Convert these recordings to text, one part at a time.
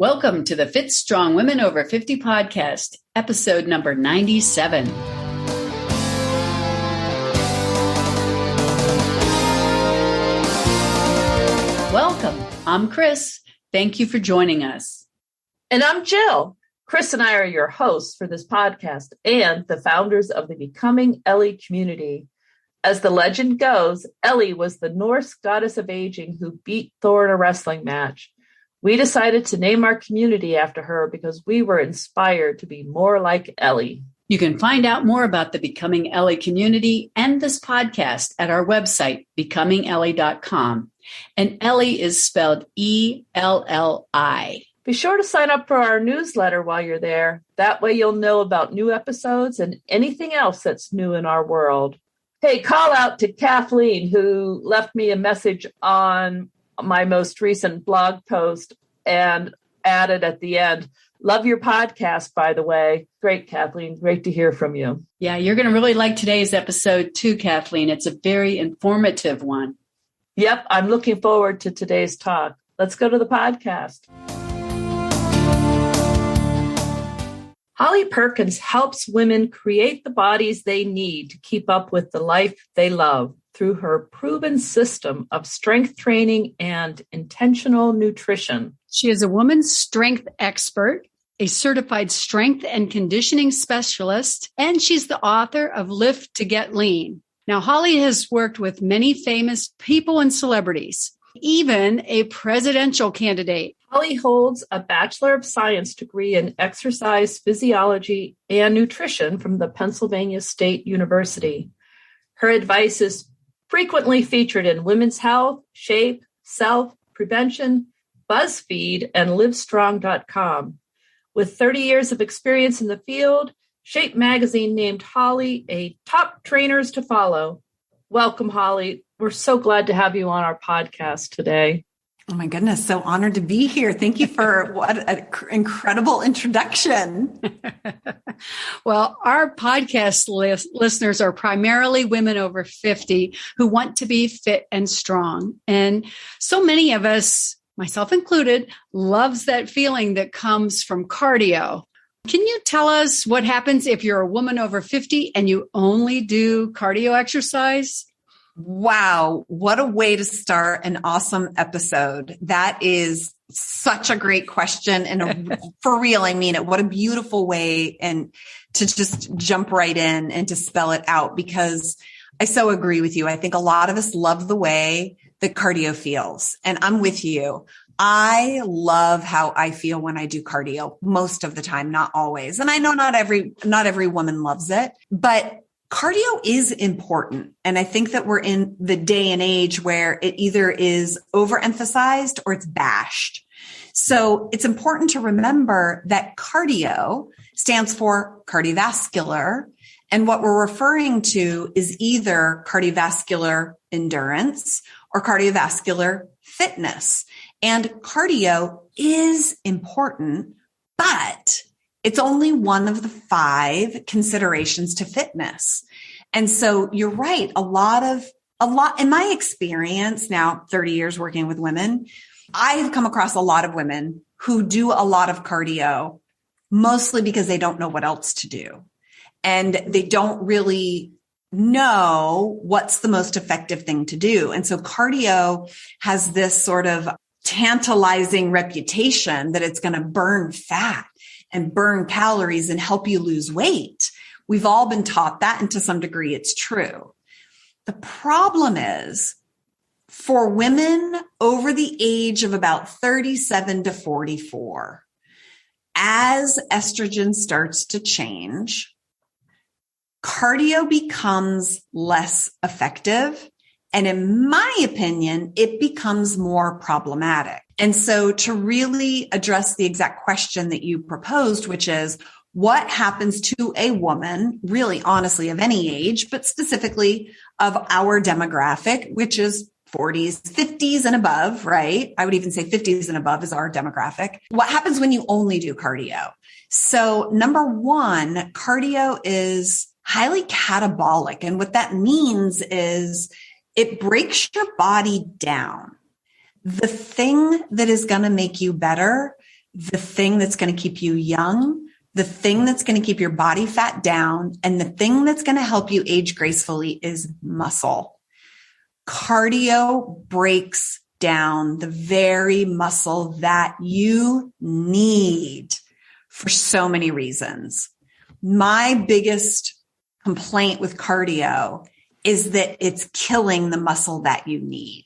Welcome to the Fit Strong Women Over 50 podcast, episode number 97. Welcome. I'm Chris. Thank you for joining us. And I'm Jill. Chris and I are your hosts for this podcast and the founders of the Becoming Ellie community. As the legend goes, Ellie was the Norse goddess of aging who beat Thor in a wrestling match. We decided to name our community after her because we were inspired to be more like Ellie. You can find out more about the Becoming Ellie community and this podcast at our website, becomingellie.com. And Ellie is spelled E-L-L-I. Be sure to sign up for our newsletter while you're there. That way you'll know about new episodes and anything else that's new in our world. Hey, call out to Kathleen, who left me a message on my most recent blog post and added at the end, love your podcast, by the way. Great, Kathleen. Great to hear from you. Yeah, you're going to really like today's episode too, Kathleen. It's a very informative one. Yep, I'm looking forward to today's talk. Let's go to the podcast. Holly Perkins helps women create the bodies they need to keep up with the life they love through her proven system of strength training and intentional nutrition. She is a woman's strength expert, a certified strength and conditioning specialist, and she's the author of Lift to Get Lean. Now, Holly has worked with many famous people and celebrities, even a presidential candidate. Holly holds a Bachelor of Science degree in Exercise Physiology and Nutrition from the Pennsylvania State University. Her advice is frequently featured in Women's Health, Shape, Self, Prevention, BuzzFeed, and Livestrong.com. With 30 years of experience in the field, Shape magazine named Holly a top trainers to follow. Welcome, Holly. We're so glad to have you on our podcast today. Oh my goodness. So honored to be here. Thank you for what an incredible introduction. Well, our podcast listeners are primarily women over 50 who want to be fit and strong. And so many of us, myself included, loves that feeling that comes from cardio. Can you tell us what happens if you're a woman over 50 and you only do cardio exercise? Wow. What a way to start an awesome episode. That is such a great question. And for real, I mean it. What a beautiful way and to just jump right in and to spell it out, because I so agree with you. I think a lot of us love the way that cardio feels. And I'm with you. I love how I feel when I do cardio most of the time, not always. And I know not every woman loves it, but cardio is important. And I think that we're in the day and age where it either is overemphasized or it's bashed. So it's important to remember that cardio stands for cardiovascular. And what we're referring to is either cardiovascular endurance or cardiovascular fitness. And cardio is important, but it's only one of the 5 considerations to fitness. And so you're right. A lot in my experience now, 30 years working with women, I've come across a lot of women who do a lot of cardio, mostly because they don't know what else to do. And they don't really know what's the most effective thing to do. And so cardio has this sort of tantalizing reputation that it's going to burn fat and burn calories and help you lose weight. We've all been taught that, and to some degree it's true. The problem is for women over the age of about 37 to 44, as estrogen starts to change, cardio becomes less effective. And in my opinion, it becomes more problematic. And so to really address the exact question that you proposed, which is what happens to a woman, really honestly of any age, but specifically of our demographic, which is 40s, 50s and above, right? I would even say 50s and above is our demographic. What happens when you only do cardio? So number one, cardio is highly catabolic. And what that means is it breaks your body down. The thing that is going to make you better the thing that's going to keep you young, the thing that's going to keep your body fat down, and the thing that's going to help you age gracefully is muscle. Cardio breaks down the very muscle that you need for so many reasons. My biggest complaint with cardio is that it's killing the muscle that you need.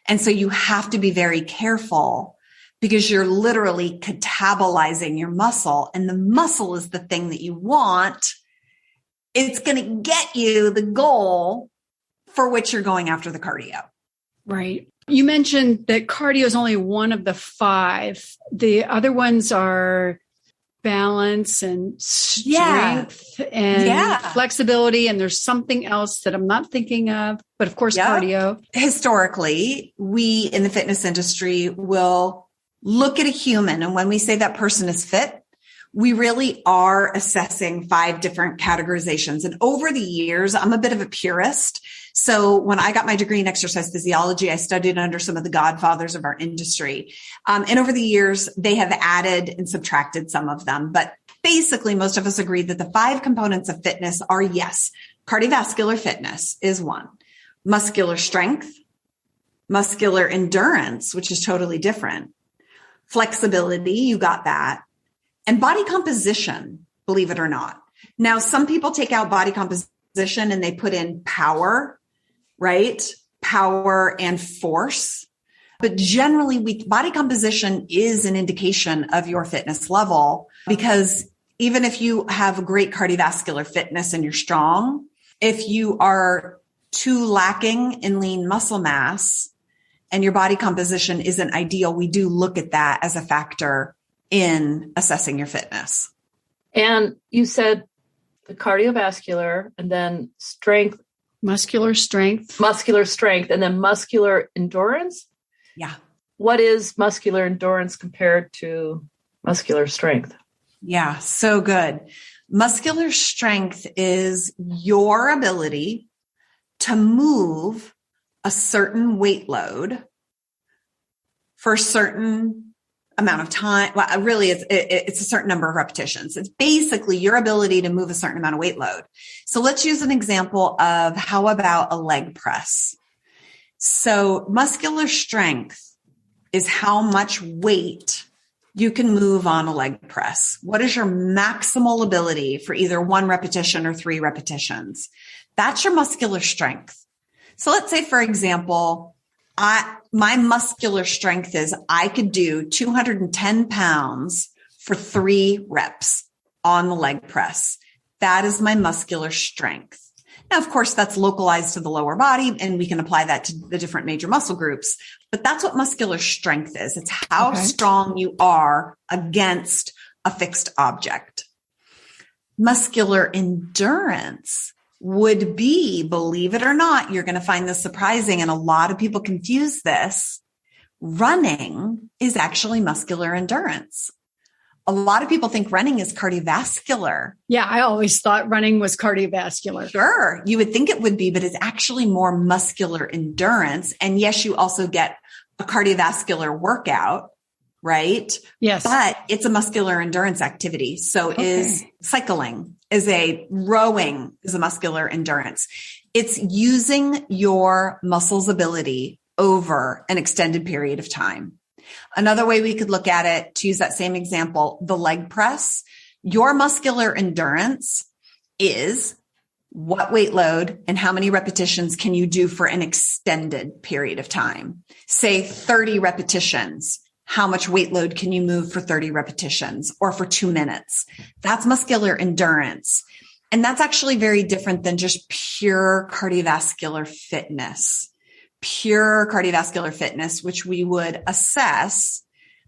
And so you have to be very careful because you're literally catabolizing your muscle, and the muscle is the thing that you want. It's going to get you the goal for which you're going after the cardio. Right. You mentioned that cardio is only one of the 5. The other ones are balance and strength and flexibility. And there's something else that I'm not thinking of, but of course, cardio. Historically, we in the fitness industry will look at a human. And when we say that person is fit, we really are assessing 5 different categorizations. And over the years, I'm a bit of a purist. So when I got my degree in exercise physiology, I studied under some of the godfathers of our industry. And over the years, they have added and subtracted some of them. But basically, most of us agree that the 5 components of fitness are, yes, cardiovascular fitness is one, muscular strength, muscular endurance, which is totally different, flexibility, you got that, and body composition, believe it or not. Now, some people take out body composition and they put in power, right? Power and force. But generally, body composition is an indication of your fitness level, because even if you have great cardiovascular fitness and you're strong, if you are too lacking in lean muscle mass and your body composition isn't ideal, we do look at that as a factor in assessing your fitness. And you said the cardiovascular and then strength. Muscular strength, and then muscular endurance. Yeah. What is muscular endurance compared to muscular strength? Yeah, so good. Muscular strength is your ability to move a certain weight load for a certain amount of time. Well, really, it's a certain number of repetitions. It's basically your ability to move a certain amount of weight load. So let's use an example of how about a leg press? So muscular strength is how much weight you can move on a leg press. What is your maximal ability for either 1 repetition or 3 repetitions? That's your muscular strength. So let's say, for example, my muscular strength is I could do 210 pounds for 3 reps on the leg press. That is my muscular strength. Now, of course, that's localized to the lower body, and we can apply that to the different major muscle groups. But that's what muscular strength is. It's how strong you are against a fixed object. Muscular endurance would be, believe it or not, you're going to find this surprising, and a lot of people confuse this. Running is actually muscular endurance. A lot of people think running is cardiovascular. Yeah, I always thought running was cardiovascular. Sure, you would think it would be, but it's actually more muscular endurance. And yes, you also get a cardiovascular workout, right? Yes. But it's a muscular endurance activity. So is cycling, rowing is a muscular endurance. It's using your muscle's ability over an extended period of time. Another way we could look at it, to use that same example, the leg press, your muscular endurance is what weight load and how many repetitions can you do for an extended period of time? Say 30 repetitions. How much weight load can you move for 30 repetitions or for 2 minutes? That's muscular endurance. And that's actually very different than just pure cardiovascular fitness. Pure cardiovascular fitness, which we would assess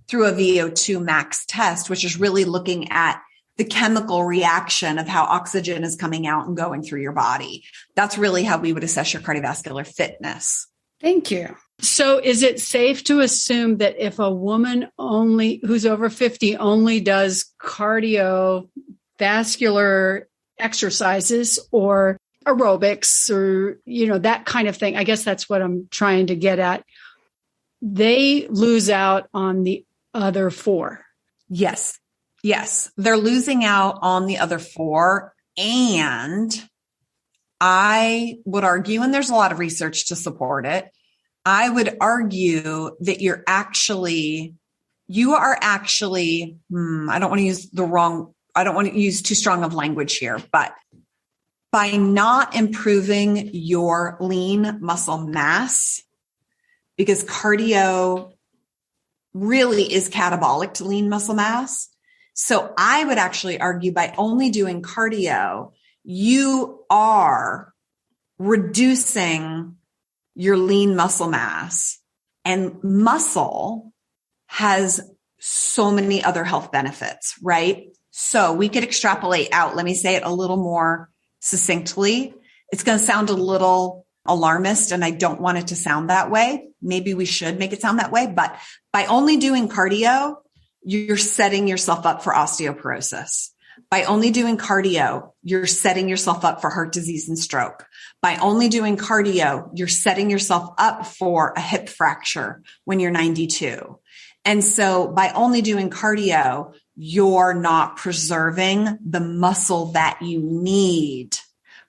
through a VO2 max test, which is really looking at the chemical reaction of how oxygen is coming out and going through your body. That's really how we would assess your cardiovascular fitness. Thank you. So is it safe to assume that if a woman who's over 50 only does cardiovascular exercises or aerobics or, that kind of thing, I guess that's what I'm trying to get at, they lose out on the other 4? Yes. Yes. They're losing out on the other four. And I would argue, and there's a lot of research to support it, I would argue that you are actually, I don't want to use too strong of language here, but by not improving your lean muscle mass, because cardio really is catabolic to lean muscle mass. So I would actually argue by only doing cardio, you are reducing your lean muscle mass, and muscle has so many other health benefits, right? So we could extrapolate out. Let me say it a little more succinctly. It's going to sound a little alarmist, and I don't want it to sound that way. Maybe we should make it sound that way, but by only doing cardio, you're setting yourself up for osteoporosis. By only doing cardio, you're setting yourself up for heart disease and stroke. By only doing cardio, you're setting yourself up for a hip fracture when you're 92. And so by only doing cardio, you're not preserving the muscle that you need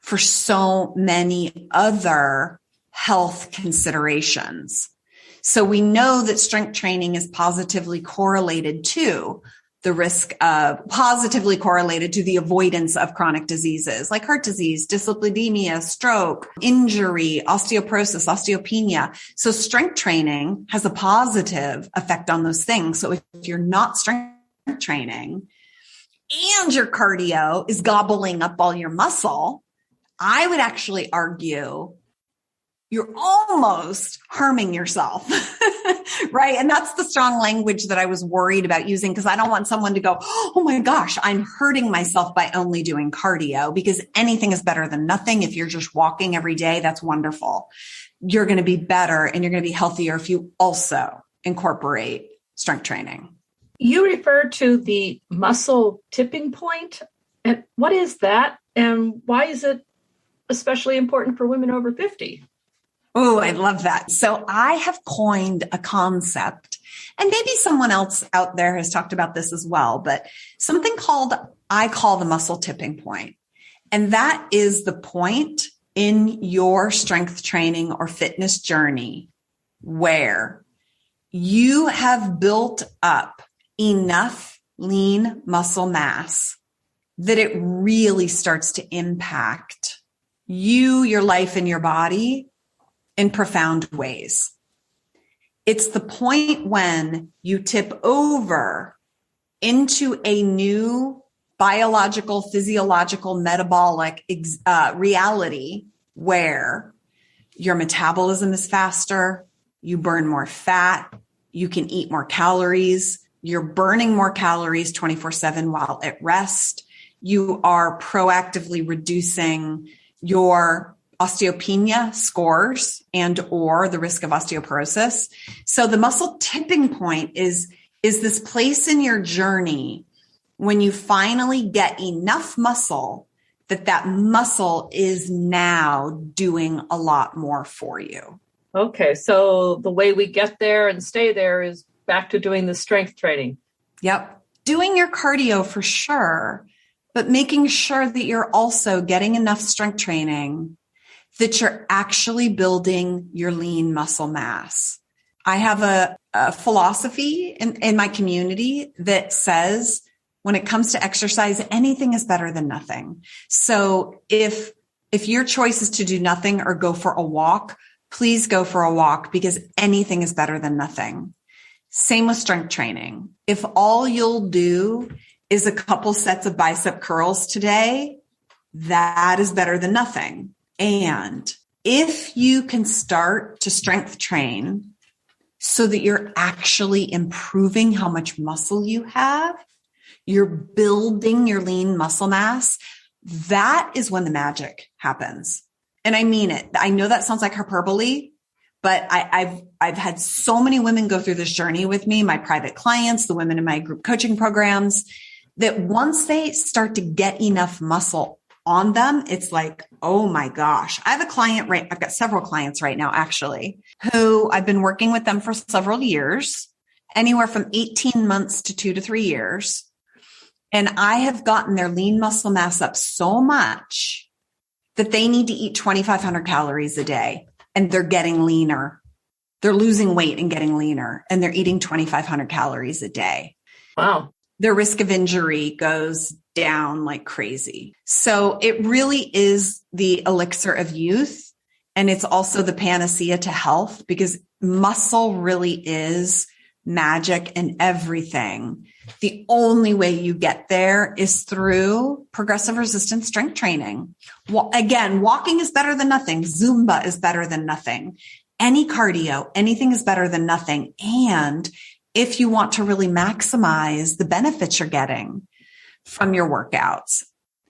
for so many other health considerations. So we know that strength training is positively correlated to the avoidance of chronic diseases like heart disease, dyslipidemia, stroke, injury, osteoporosis, osteopenia. So strength training has a positive effect on those things. So if you're not strength training and your cardio is gobbling up all your muscle, I would actually argue you're almost harming yourself, right? And that's the strong language that I was worried about using, because I don't want someone to go, oh my gosh, I'm hurting myself by only doing cardio, because anything is better than nothing. If you're just walking every day, that's wonderful. You're going to be better and you're going to be healthier if you also incorporate strength training. You refer to the muscle tipping point. And what is that? And why is it especially important for women over 50? Oh, I love that. So I have coined a concept, and maybe someone else out there has talked about this as well, but something I call the muscle tipping point. And that is the point in your strength training or fitness journey where you have built up enough lean muscle mass that it really starts to impact you, your life, and your body in profound ways. It's the point when you tip over into a new biological, physiological, metabolic reality where your metabolism is faster, you burn more fat, you can eat more calories, you're burning more calories 24/7 while at rest, you are proactively reducing your osteopenia scores and or the risk of osteoporosis. So the muscle tipping point is this place in your journey when you finally get enough muscle that muscle is now doing a lot more for you. Okay, so the way we get there and stay there is back to doing the strength training. Yep. Doing your cardio for sure, but making sure that you're also getting enough strength training that you're actually building your lean muscle mass. I have a philosophy in my community that says when it comes to exercise, anything is better than nothing. So if your choice is to do nothing or go for a walk, please go for a walk, because anything is better than nothing. Same with strength training. If all you'll do is a couple sets of bicep curls today, that is better than nothing. And if you can start to strength train so that you're actually improving how much muscle you have, you're building your lean muscle mass, that is when the magic happens. And I mean it. I know that sounds like hyperbole, but I've had so many women go through this journey with me, my private clients, the women in my group coaching programs, that once they start to get enough muscle on them, it's like, oh my gosh. I've got several clients right now, actually, who I've been working with them for several years. anywhere from 18 months to 2 to 3 years. And I have gotten their lean muscle mass up so much that they need to eat 2,500 calories a day, and they're getting leaner. They're losing weight and getting leaner, and they're eating 2,500 calories a day. Wow. Their risk of injury goes down like crazy. So it really is the elixir of youth. And it's also the panacea to health, because muscle really is magic and everything. The only way you get there is through progressive resistance strength training. Well, again, walking is better than nothing. Zumba is better than nothing. Any cardio, anything is better than nothing. And if you want to really maximize the benefits you're getting from your workouts,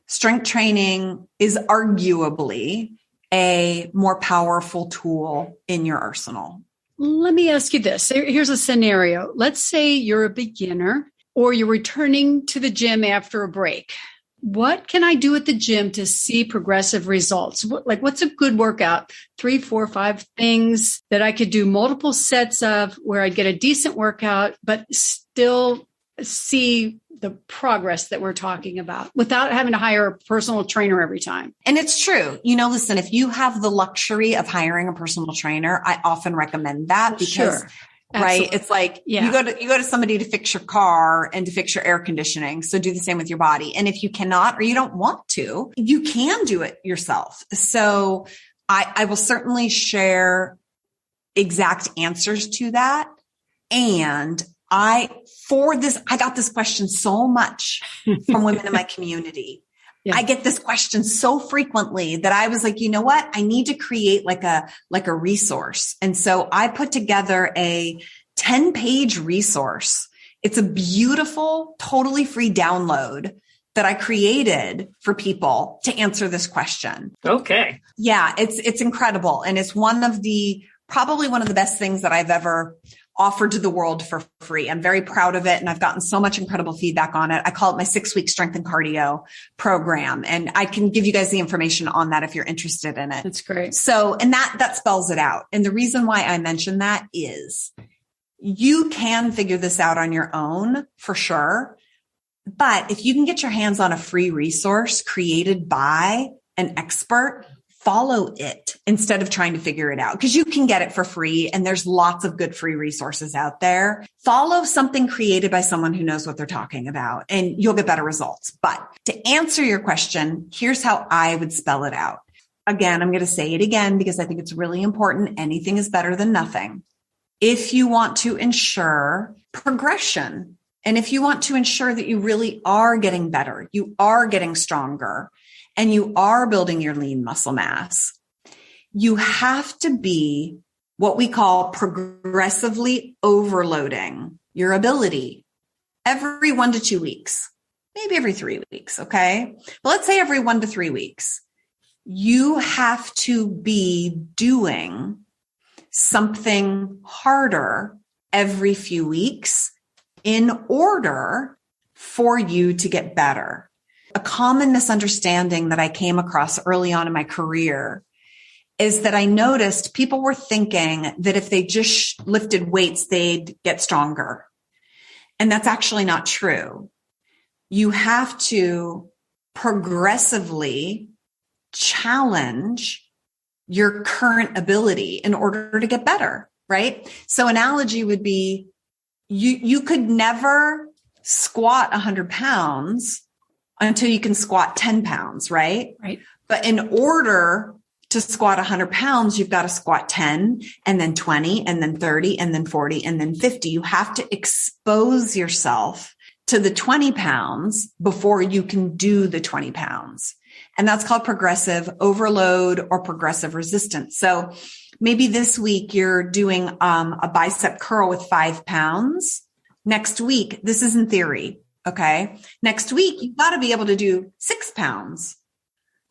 strength training is arguably a more powerful tool in your arsenal. Let me ask you this. Here's a scenario. Let's say you're a beginner or you're returning to the gym after a break. What can I do at the gym to see progressive results? What's a good workout? 3, 4, 5 things that I could do multiple sets of where I'd get a decent workout, but still see the progress that we're talking about without having to hire a personal trainer every time. And it's true. Listen, if you have the luxury of hiring a personal trainer, I often recommend that because sure. Right. Absolutely. It's like Yeah. you go to somebody to fix your car and to fix your air conditioning. So do the same with your body. And if you cannot, or you don't want to, you can do it yourself. So I will certainly share exact answers to that. And I got this question so much from women in my community. Yeah. I get this question so frequently that I was like, you know what? I need to create like a resource. And so I put together a 10-page resource. It's a beautiful, totally free download that I created for people to answer this question. Okay. Yeah, it's incredible. And it's probably one of the best things that I've ever offered to the world for free. I'm very proud of it. And I've gotten so much incredible feedback on it. I call it my 6-week strength and cardio program. And I can give you guys the information on that if you're interested in it. That's great. So, and that spells it out. And the reason why I mention that is you can figure this out on your own for sure. But if you can get your hands on a free resource created by an expert, follow it instead of trying to figure it out, because you can get it for free. And there's lots of good free resources out there. Follow something created by someone who knows what they're talking about and you'll get better results. But to answer your question, here's how I would spell it out. Again, I'm going to say it again because I think it's really important. Anything is better than nothing. If you want to ensure progression, and if you want to ensure that you really are getting better, you are getting stronger, and you are building your lean muscle mass, you have to be what we call progressively overloading your ability every 1 to 2 weeks, maybe every 3 weeks. Okay. But let's say every 1 to 3 weeks, you have to be doing something harder every few weeks in order for you to get better. A common misunderstanding that I came across early on in my career is that I noticed people were thinking that if they just lifted weights, they'd get stronger. And that's actually not true. You have to progressively challenge your current ability in order to get better, right? So analogy would be you could never squat 100 pounds until you can squat 10 pounds, right? Right. But in order to squat 100 pounds, you've got to squat 10 and then 20 and then 30 and then 40 and then 50. You have to expose yourself to the 20 pounds before you can do the 20 pounds. And that's called progressive overload or progressive resistance. So maybe this week you're doing a bicep curl with 5 pounds. Next week, this is in theory. Okay. Next week, you've got to be able to do 6 pounds.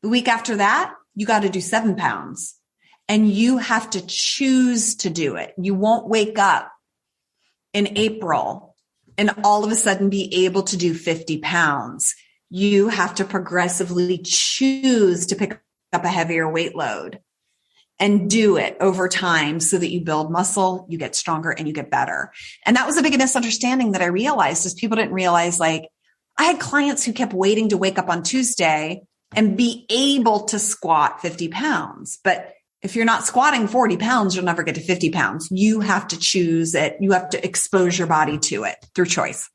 The week after that, you got to do 7 pounds, and you have to choose to do it. You won't wake up in April and all of a sudden be able to do 50 pounds. You have to progressively choose to pick up a heavier weight load. and do it over time so that you build muscle, you get stronger, and you get better. And that was a big misunderstanding that I realized is people didn't realize, like, I had clients who kept waiting to wake up on Tuesday and be able to squat 50 pounds. But if you're not squatting 40 pounds, you'll never get to 50 pounds. You have to choose it. You have to expose your body to it through choice.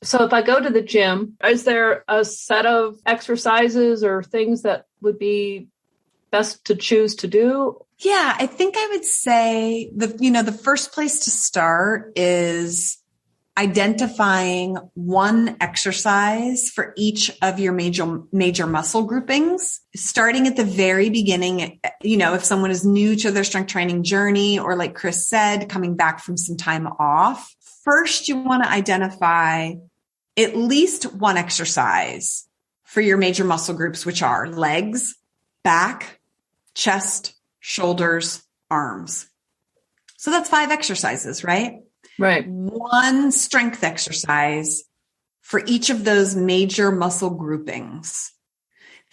So if I go to the gym, is there a set of exercises or things that would be best to choose to do? Yeah, I think I would say the first place to start is identifying one exercise for each of your major muscle groupings, starting at the very beginning. If someone is new to their strength training journey, or like Chris said, coming back from some time off, first you want to identify at least one exercise for your major muscle groups, which are legs, back, chest, shoulders, arms. So that's 5 exercises, right? Right. One strength exercise for each of those major muscle groupings.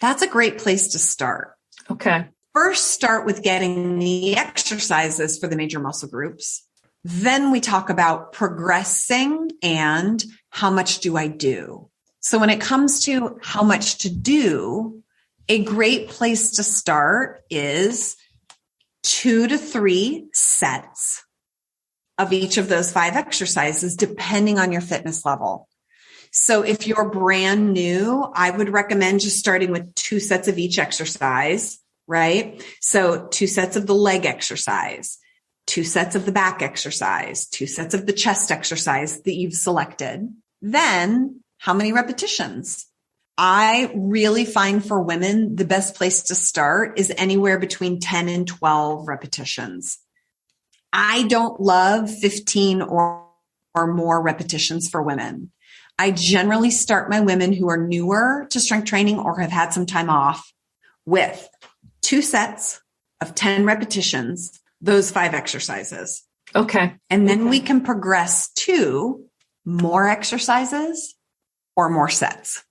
That's a great place to start. Okay. First, start with getting the exercises for the major muscle groups. Then we talk about progressing and how much do I do? So when it comes to how much to do, a great place to start is 2 to 3 sets of each of those 5 exercises, depending on your fitness level. So if you're brand new, I would recommend just starting with 2 sets of each exercise, right? So 2 sets of the leg exercise, 2 sets of the back exercise, 2 sets of the chest exercise that you've selected. Then how many repetitions? I really find for women, the best place to start is anywhere between 10 and 12 repetitions. I don't love 15 or more repetitions for women. I generally start my women who are newer to strength training or have had some time off with 2 sets of 10 repetitions, those 5 exercises. Okay. And then we can progress to more exercises or more sets.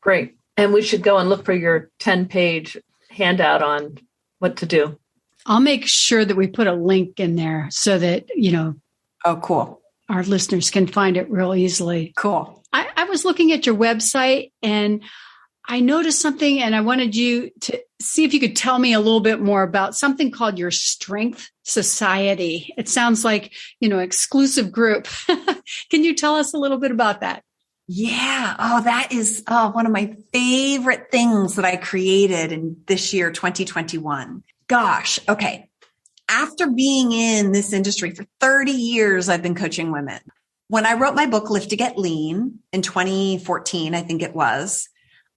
Great. And we should go and look for your 10-page handout on what to do. I'll make sure that we put a link in there so that, Oh, cool. Our listeners can find it real easily. Cool. I was looking at your website and I noticed something, and I wanted you to see if you could tell me a little bit more about something called your Strength Society. It sounds like, exclusive group. Can you tell us a little bit about that? Yeah. Oh, that is one of my favorite things that I created in this year, 2021. Gosh. Okay. After being in this industry for 30 years, I've been coaching women. When I wrote my book, Lift to Get Lean, in 2014, I think it was,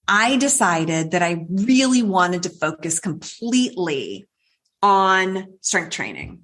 I decided that I really wanted to focus completely on strength training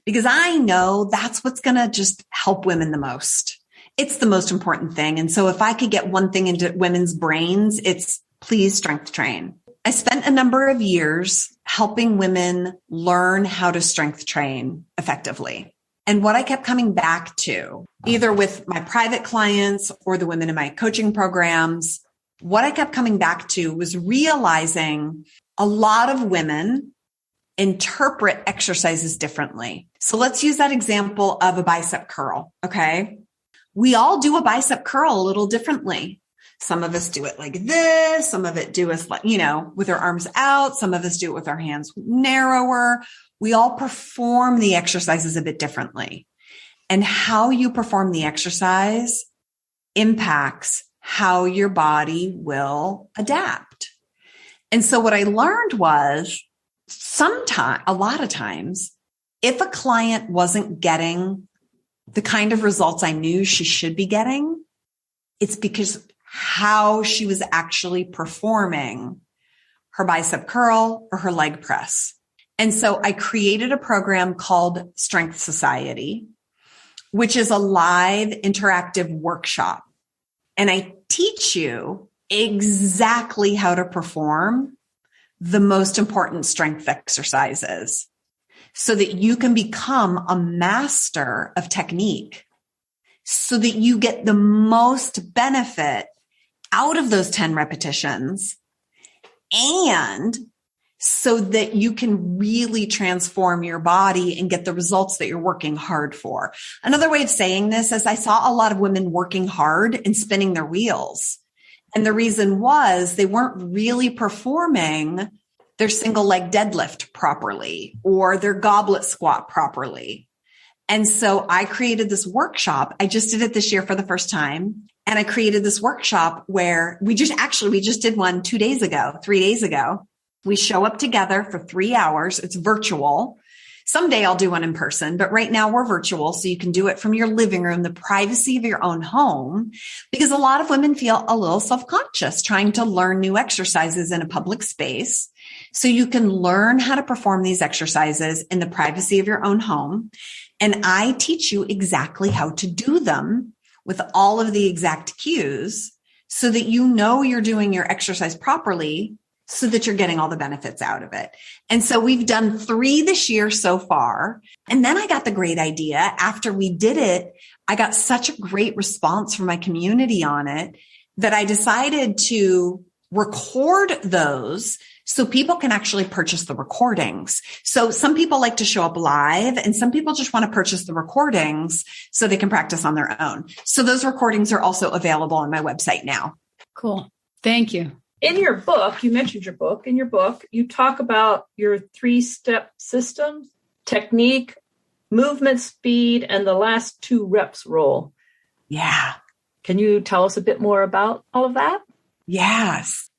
because I know that's what's going to just help women the most. It's the most important thing. And so if I could get one thing into women's brains, it's please strength train. I spent a number of years helping women learn how to strength train effectively. And what I kept coming back to, either with my private clients or the women in my coaching programs, what I kept coming back to was realizing a lot of women interpret exercises differently. So let's use that example of a bicep curl. Okay. We all do a bicep curl a little differently. Some of us do it like this. Some of it do us like, with our arms out. Some of us do it with our hands narrower. We all perform the exercises a bit differently. And how you perform the exercise impacts how your body will adapt. And so what I learned was a lot of times, if a client wasn't getting the kind of results I knew she should be getting, it's because how she was actually performing her bicep curl or her leg press. And so I created a program called Strength Society, which is a live interactive workshop. And I teach you exactly how to perform the most important strength exercises so that you can become a master of technique, so that you get the most benefit out of those 10 repetitions and so that you can really transform your body and get the results that you're working hard for. Another way of saying this is I saw a lot of women working hard and spinning their wheels. And the reason was they weren't really performing their single leg deadlift properly or their goblet squat properly. And so I created this workshop. I just did it this year for the first time. And I created this workshop where we just did one 3 days ago. We show up together for 3 hours. It's virtual. Someday I'll do one in person, but right now we're virtual. So you can do it from your living room, the privacy of your own home, because a lot of women feel a little self-conscious trying to learn new exercises in a public space. So you can learn how to perform these exercises in the privacy of your own home. And I teach you exactly how to do them with all of the exact cues so that you know you're doing your exercise properly, so that you're getting all the benefits out of it. And so we've done 3 this year so far. And then I got the great idea after we did it. I got such a great response from my community on it that I decided to record those so people can actually purchase the recordings. So some people like to show up live and some people just want to purchase the recordings so they can practice on their own. So those recordings are also available on my website now. Cool. Thank you. In your book, you mentioned your book. In your book, you talk about your 3-step system: technique, movement speed, and the last 2 reps rule. Yeah. Can you tell us a bit more about all of that? Yes.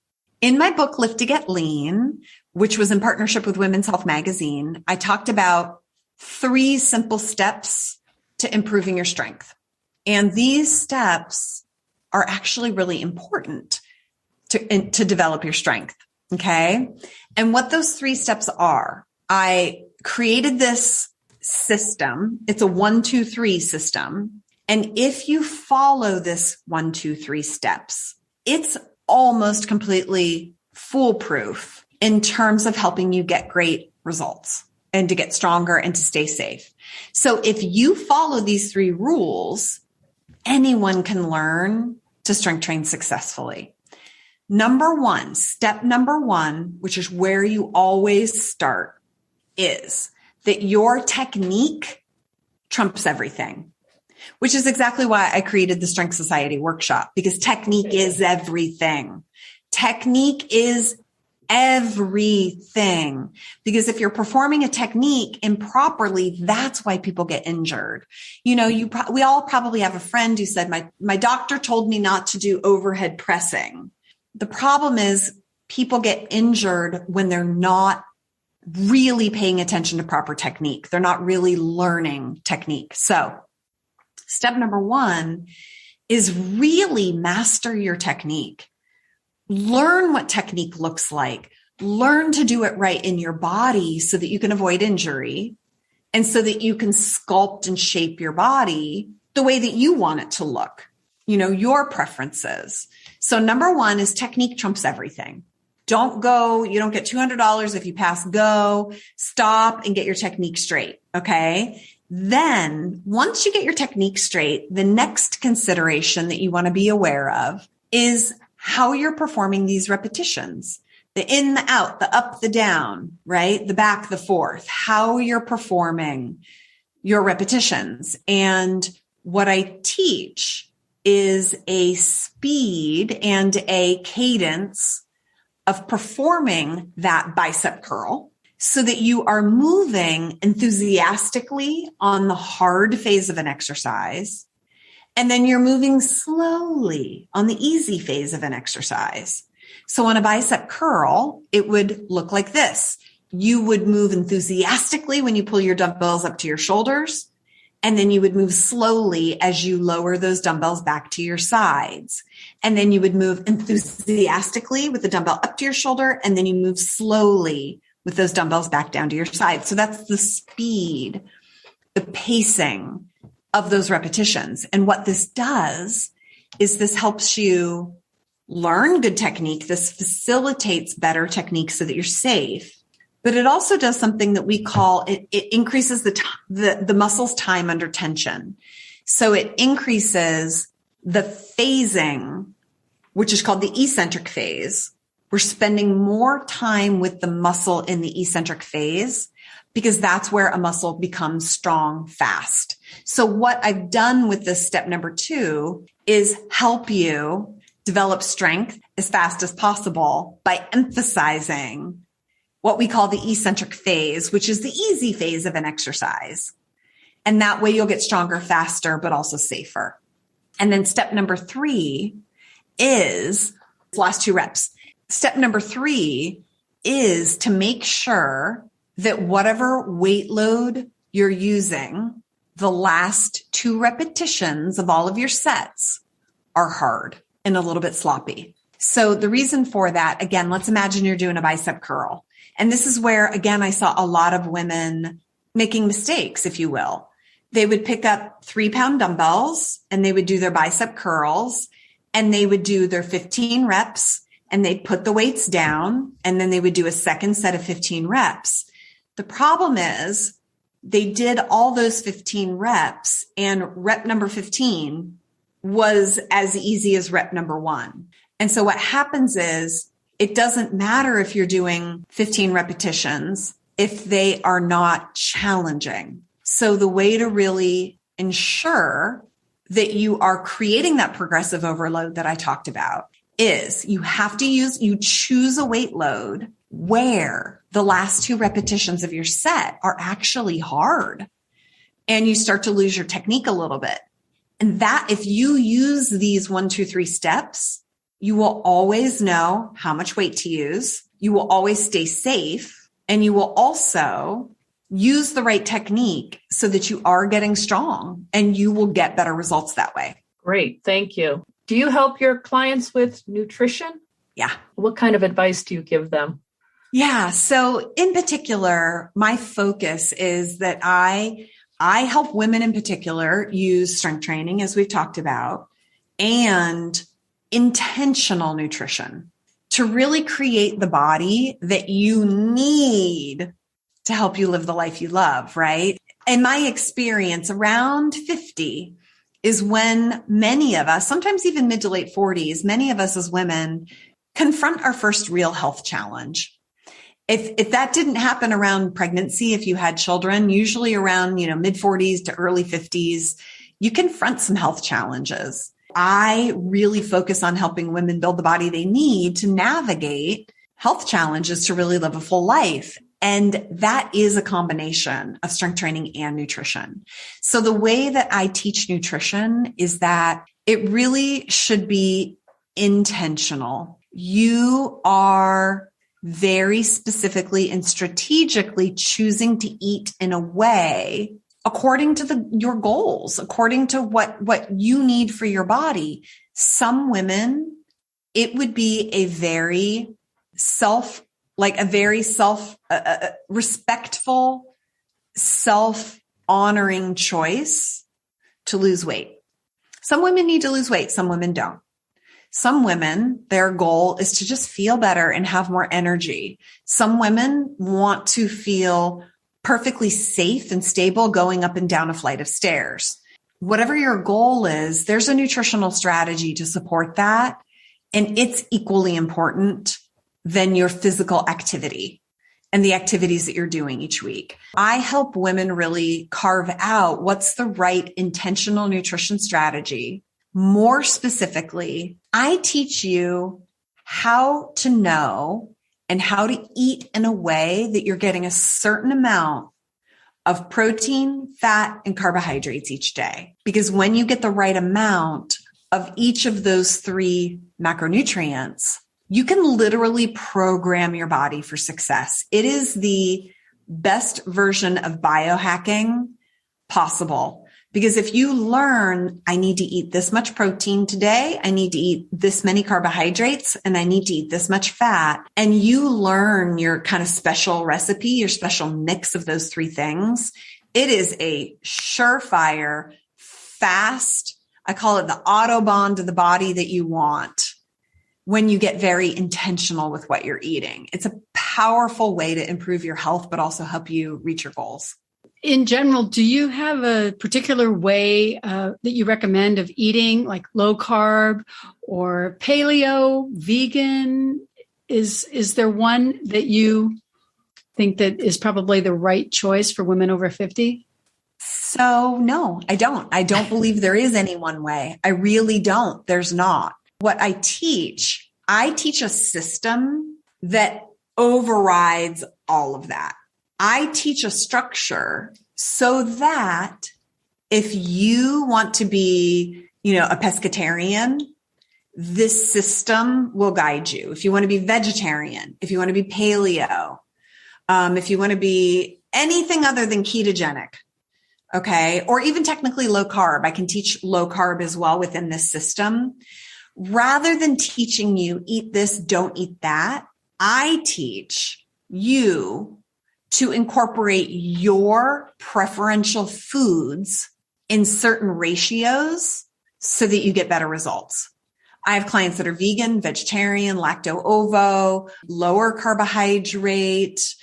In my book, Lift to Get Lean, which was in partnership with Women's Health Magazine, I talked about 3 simple steps to improving your strength. And these steps are actually really important to develop your strength. Okay. And what those 3 steps are, I created this system. It's a 1, 2, 3 system. And if you follow this 1, 2, 3 steps, it's almost completely foolproof in terms of helping you get great results and to get stronger and to stay safe. So if you follow these 3 rules, anyone can learn to strength train successfully. Step number one, which is where you always start, is that your technique trumps everything, which is exactly why I created the Strength Society workshop, because technique is everything. Technique is everything. Because if you're performing a technique improperly, that's why people get injured. You know, we all probably have a friend who said, my doctor told me not to do overhead pressing. The problem is people get injured when they're not really paying attention to proper technique. They're not really learning technique. So step number 1 is really master your technique. Learn what technique looks like. Learn to do it right in your body so that you can avoid injury and so that you can sculpt and shape your body the way that you want it to look, you know, your preferences. So number 1 is technique trumps everything. You don't get $200 if you pass go, stop and get your technique straight. Okay. Then once you get your technique straight, the next consideration that you want to be aware of is how you're performing these repetitions, the in, the out, the up, the down, right? The back, the forth, how you're performing your repetitions. And what I teach is a speed and a cadence of performing that bicep curl so that you are moving enthusiastically on the hard phase of an exercise. And then you're moving slowly on the easy phase of an exercise. So on a bicep curl, it would look like this. You would move enthusiastically when you pull your dumbbells up to your shoulders. And then you would move slowly as you lower those dumbbells back to your sides. And then you would move enthusiastically with the dumbbell up to your shoulder. And then you move slowly with those dumbbells back down to your sides. So that's the speed, the pacing of those repetitions. And what this does is this helps you learn good technique. This facilitates better technique so that you're safe. But it also does something that we call it increases the muscle's time under tension. So it increases the phasing, which is called the eccentric phase, we're spending more time with the muscle in the eccentric phase because that's where a muscle becomes strong fast. So what I've done with this step number 2 is help you develop strength as fast as possible by emphasizing what we call the eccentric phase, which is the easy phase of an exercise. And that way you'll get stronger faster, but also safer. And then step number 3 is last 2 reps. Step number 3 is to make sure that whatever weight load you're using, the last 2 repetitions of all of your sets are hard and a little bit sloppy. So the reason for that, again, let's imagine you're doing a bicep curl. And this is where, again, I saw a lot of women making mistakes, if you will. They would pick up 3-pound dumbbells and they would do their bicep curls and they would do their 15 reps and they'd put the weights down and then they would do a second set of 15 reps. The problem is they did all those 15 reps and rep number 15 was as easy as rep number 1. And so what happens is it doesn't matter if you're doing 15 repetitions if they are not challenging. So the way to really ensure that you are creating that progressive overload that I talked about is you choose a weight load where the last 2 repetitions of your set are actually hard and you start to lose your technique a little bit. And that if you use these 1, 2, 3 steps, you will always know how much weight to use. You will always stay safe and you will also use the right technique so that you are getting strong and you will get better results that way. Great. Thank you. Do you help your clients with nutrition? Yeah. What kind of advice do you give them? Yeah. So in particular, my focus is that I help women in particular use strength training, as we've talked about, and intentional nutrition to really create the body that you need to help you live the life you love, right? In my experience, around 50 is when many of us, sometimes even mid to late 40s, many of us as women confront our first real health challenge. If that didn't happen around pregnancy, if you had children, usually around, mid 40s to early 50s, you confront some health challenges. I really focus on helping women build the body they need to navigate health challenges to really live a full life. And that is a combination of strength training and nutrition. So the way that I teach nutrition is that it really should be intentional. You are very specifically and strategically choosing to eat in a way according to your goals, according to what you need for your body. Some women, it would be a very respectful, self-honoring choice to lose weight. Some women need to lose weight. Some women don't. Some women, their goal is to just feel better and have more energy. Some women want to feel perfectly safe and stable going up and down a flight of stairs. Whatever your goal is, there's a nutritional strategy to support that. And it's equally important than your physical activity and the activities that you're doing each week. I help women really carve out what's the right intentional nutrition strategy. More specifically, I teach you how to know and how to eat in a way that you're getting a certain amount of protein, fat, and carbohydrates each day. Because when you get the right amount of each of those 3 macronutrients, you can literally program your body for success. It is the best version of biohacking possible. Because if you learn, I need to eat this much protein today, I need to eat this many carbohydrates, and I need to eat this much fat, and you learn your kind of special recipe, your special mix of those 3 things, it is a surefire, fast, I call it the Autobahn to the body that you want when you get very intentional with what you're eating. It's a powerful way to improve your health, but also help you reach your goals. In general, do you have a particular way that you recommend of eating, like low carb or paleo, vegan? is there one that you think that is probably the right choice for women over 50? So no, I don't. I don't believe there is any one way. I really don't. There's not. What I teach a system that overrides all of that. I teach a structure so that if you want to be, a pescatarian, this system will guide you. If you want to be vegetarian, if you want to be paleo, if you want to be anything other than ketogenic, okay, or even technically low carb, I can teach low carb as well within this system. Rather than teaching you eat this, don't eat that, I teach you to incorporate your preferential foods in certain ratios so that you get better results. I have clients that are vegan, vegetarian, lacto-ovo, lower carbohydrate.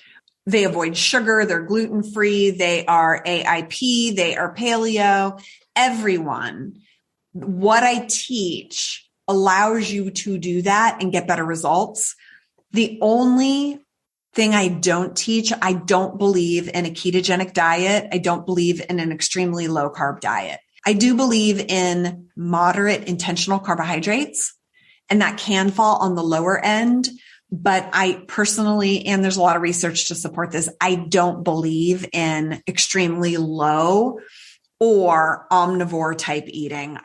They avoid sugar. They're gluten-free. They are AIP. They are paleo. Everyone. What I teach allows you to do that and get better results. The only thing I don't teach, I don't believe in a ketogenic diet. I don't believe in an extremely low carb diet. I do believe in moderate intentional carbohydrates, and that can fall on the lower end. But I personally, and there's a lot of research to support this, I don't believe in extremely low or omnivore type eating.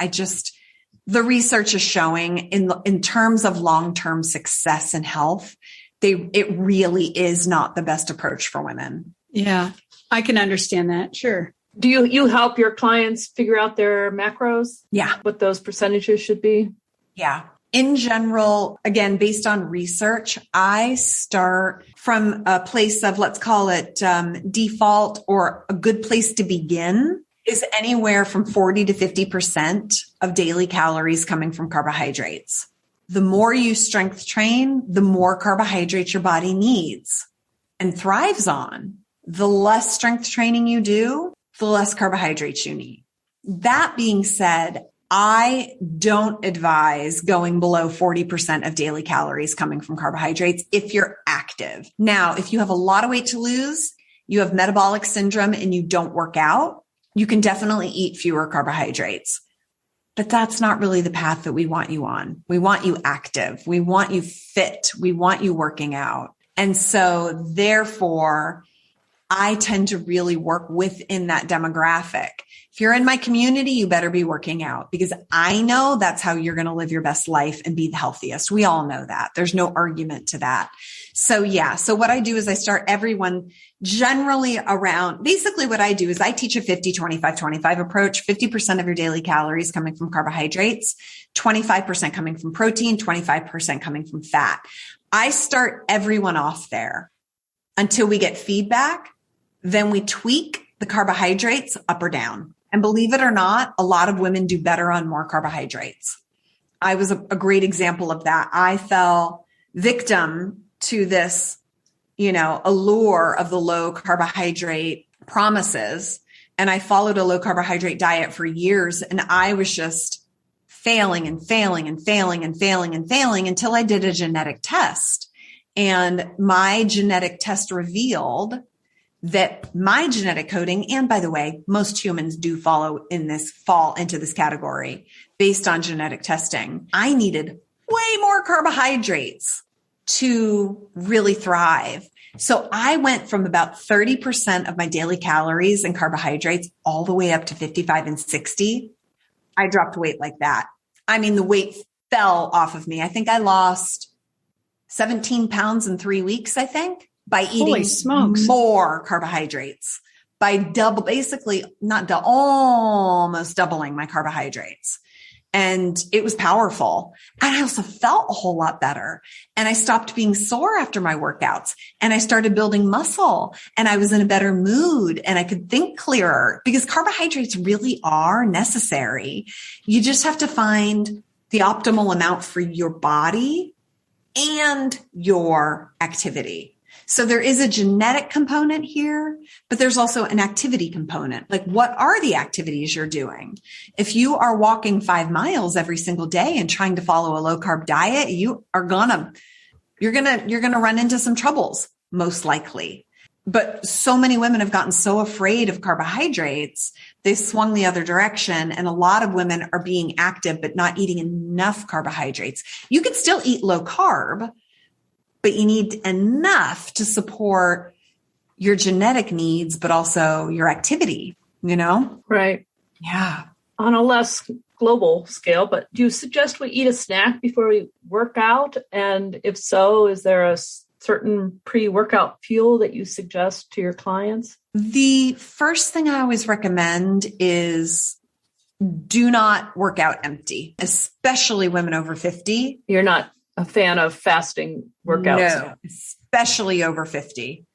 The research is showing in terms of long-term success and health, it really is not the best approach for women. Yeah, I can understand that. Sure. Do you help your clients figure out their macros? Yeah. What those percentages should be? Yeah. In general, again, based on research, I start from a place of, let's call it default, or a good place to begin is anywhere from 40 to 50% of daily calories coming from carbohydrates. The more you strength train, the more carbohydrates your body needs and thrives on. The less strength training you do, the less carbohydrates you need. That being said, I don't advise going below 40% of daily calories coming from carbohydrates if you're active. Now, if you have a lot of weight to lose, you have metabolic syndrome and you don't work out, you can definitely eat fewer carbohydrates. But that's not really the path that we want you on. We want you active. We want you fit. We want you working out. And so therefore, I tend to really work within that demographic. If you're in my community, you better be working out, because I know that's how you're going to live your best life and be the healthiest. We all know that. There's no argument to that. So yeah. So what I do is I start everyone generally around, basically what I do is I teach a 50-25-25 approach, 50% of your daily calories coming from carbohydrates, 25% coming from protein, 25% coming from fat. I start everyone off there until we get feedback. Then we tweak the carbohydrates up or down. And believe it or not, a lot of women do better on more carbohydrates. I was a great example of that. I fell victim to this, allure of the low carbohydrate promises. And I followed a low carbohydrate diet for years. And I was just failing until I did a genetic test. And my genetic test revealed that my genetic coding, and by the way, most humans do fall into this category based on genetic testing. I needed way more carbohydrates to really thrive. So I went from about 30% of my daily calories and carbohydrates all the way up to 55 and 60. I dropped weight like that. I mean, the weight fell off of me. I think I lost 17 pounds in 3 weeks, I think, by eating more carbohydrates, by almost doubling my carbohydrates. And it was powerful. And I also felt a whole lot better. And I stopped being sore after my workouts, and I started building muscle, and I was in a better mood, and I could think clearer, because carbohydrates really are necessary. You just have to find the optimal amount for your body and your activity. So there is a genetic component here, but there's also an activity component. Like, what are the activities you're doing? If you are walking 5 miles every single day and trying to follow a low carb diet, you are going to you're going to run into some troubles, most likely. But so many women have gotten so afraid of carbohydrates, they swung the other direction. And a lot of women are being active, but not eating enough carbohydrates. You could still eat low carb, but you need enough to support your genetic needs, but also your activity, Right. Yeah. On a less global scale, but do you suggest we eat a snack before we work out? And if so, is there a certain pre-workout fuel that you suggest to your clients? The first thing I always recommend is do not work out empty, especially women over 50. You're not a fan of fasting workouts? No, especially over 50.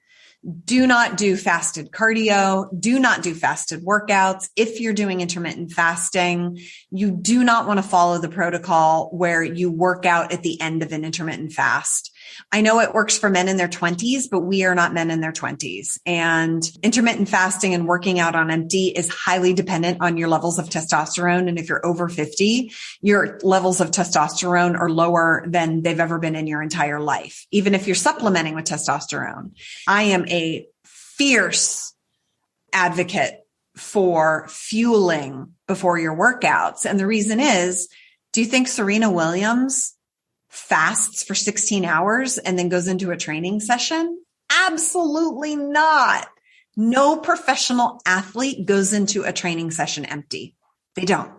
Do not do fasted cardio. Do not do fasted workouts. If you're doing intermittent fasting, you do not want to follow the protocol where you work out at the end of an intermittent fast. I know it works for men in their 20s, but we are not men in their 20s. And intermittent fasting and working out on empty is highly dependent on your levels of testosterone. And if you're over 50, your levels of testosterone are lower than they've ever been in your entire life, even if you're supplementing with testosterone. I am a fierce advocate for fueling before your workouts. And the reason is, do you think Serena Williams fasts for 16 hours and then goes into a training session? Absolutely not. No professional athlete goes into a training session empty. They don't.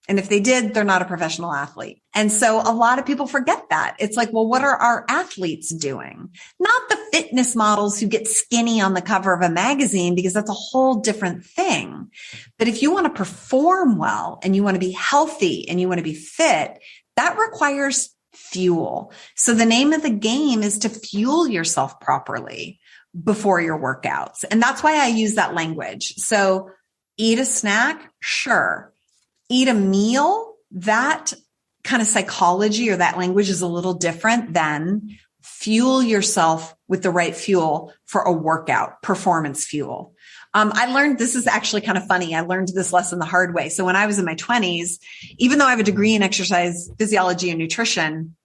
And if they did, they're not a professional athlete. And so a lot of people forget that. It's like, well, what are our athletes doing? Not the fitness models who get skinny on the cover of a magazine, because that's a whole different thing. But if you want to perform well and you want to be healthy and you want to be fit, that requires fuel. So the name of the game is to fuel yourself properly before your workouts. And that's why I use that language. So eat a snack, sure. Eat a meal, that kind of psychology or that language is a little different than fuel yourself with the right fuel for a workout, performance fuel. I learned, this is actually kind of funny. I learned this lesson the hard way. So when I was in my 20s, even though I have a degree in exercise physiology and nutrition,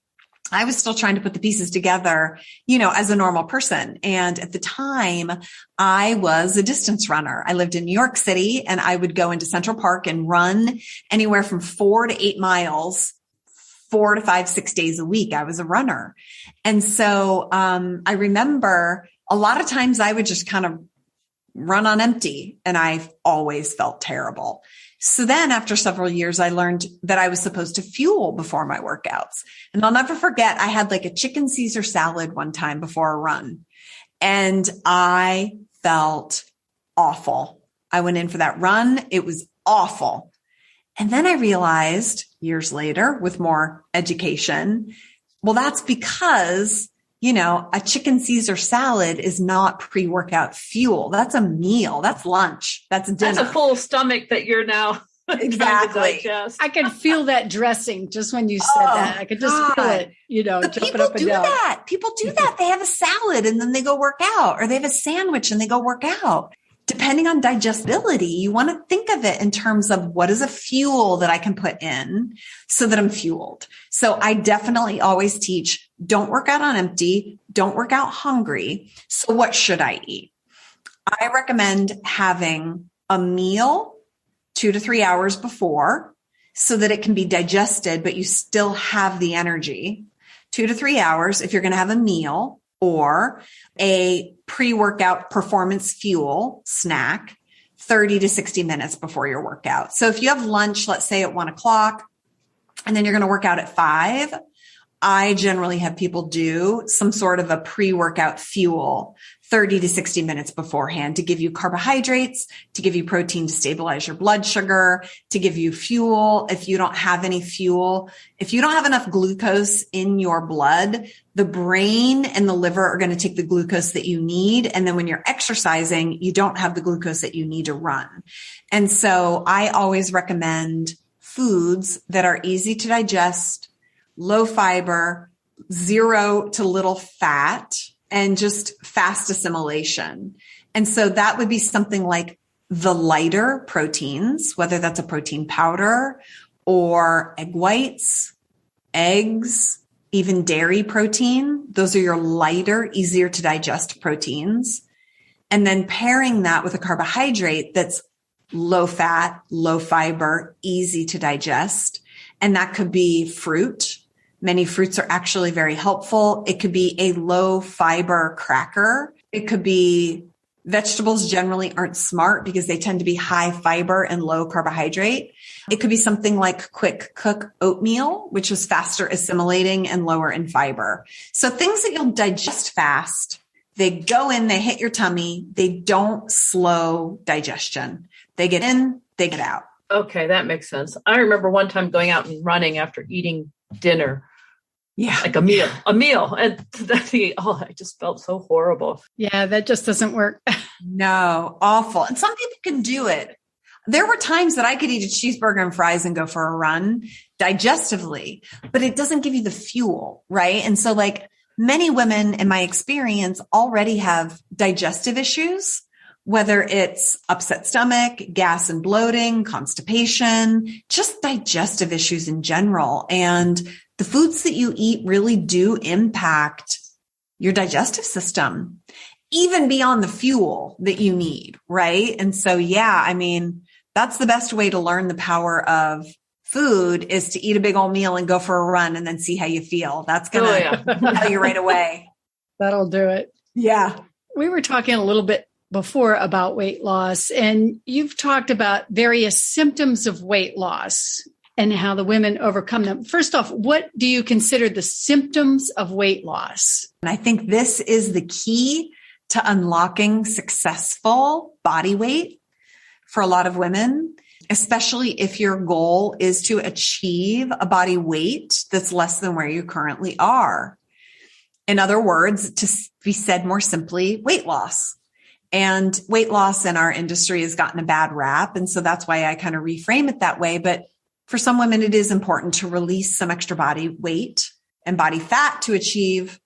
I was still trying to put the pieces together, as a normal person. And at the time, I was a distance runner. I lived in New York City and I would go into Central Park and run anywhere from 4 to 8 miles, 4 to 5, 6 days a week. I was a runner. And so, I remember a lot of times I would just kind of run on empty and I always felt terrible. So then after several years, I learned that I was supposed to fuel before my workouts. And I'll never forget, I had like a chicken Caesar salad one time before a run and I felt awful. I went in for that run. It was awful. And then I realized years later with more education, well, that's because a chicken Caesar salad is not pre-workout fuel. That's a meal. That's lunch. That's dinner. That's a full stomach that you're now exactly. digest. I could feel that dressing just when you said that. I could just feel it, but jumping up and down. People do that. They have a salad and then they go work out, or they have a sandwich and they go work out. Depending on digestibility, you want to think of it in terms of what is a fuel that I can put in so that I'm fueled. So I definitely always teach, don't work out on empty, don't work out hungry. So what should I eat? I recommend having a meal 2 to 3 hours before so that it can be digested, but you still have the energy. 2 to 3 hours if you're going to have a meal, or a pre-workout performance fuel snack 30 to 60 minutes before your workout. So if you have lunch, let's say at 1:00, and then you're going to work out at 5, I generally have people do some sort of a pre-workout fuel 30 to 60 minutes beforehand to give you carbohydrates, to give you protein to stabilize your blood sugar, to give you fuel. If you don't have any fuel, if you don't have enough glucose in your blood, the brain and the liver are going to take the glucose that you need. And then when you're exercising, you don't have the glucose that you need to run. And so I always recommend foods that are easy to digest, low fiber, 0 to little fat, and just fast assimilation. And so that would be something like the lighter proteins, whether that's a protein powder or egg whites, eggs, even dairy protein. Those are your lighter, easier to digest proteins. And then pairing that with a carbohydrate that's low fat, low fiber, easy to digest. And that could be fruit. Many fruits are actually very helpful. It could be a low fiber cracker. It could be vegetables generally aren't smart because they tend to be high fiber and low carbohydrate. It could be something like quick cook oatmeal, which is faster assimilating and lower in fiber. So things that you'll digest fast, they go in, they hit your tummy. They don't slow digestion. They get in, they get out. Okay, that makes sense. I remember one time going out and running after eating dinner. Yeah. Like a meal. And I just felt so horrible. Yeah, that just doesn't work. No, awful. And some people can do it. There were times that I could eat a cheeseburger and fries and go for a run digestively, but it doesn't give you the fuel, right? And so like many women in my experience already have digestive issues, whether it's upset stomach, gas and bloating, constipation, just digestive issues in general. And the foods that you eat really do impact your digestive system, even beyond the fuel that you need, right? And so, yeah, I mean, that's the best way to learn the power of food is to eat a big old meal and go for a run and then see how you feel. That's going to tell you right away. That'll do it. Yeah. We were talking a little bit before about weight loss, and you've talked about various symptoms of weight loss and how the women overcome them. First off, what do you consider the symptoms of weight loss? And I think this is the key to unlocking successful body weight for a lot of women, especially if your goal is to achieve a body weight that's less than where you currently are. In other words, to be said more simply, weight loss. And weight loss in our industry has gotten a bad rap. And so that's why I kind of reframe it that way. But for some women, it is important to release some extra body weight and body fat to achieve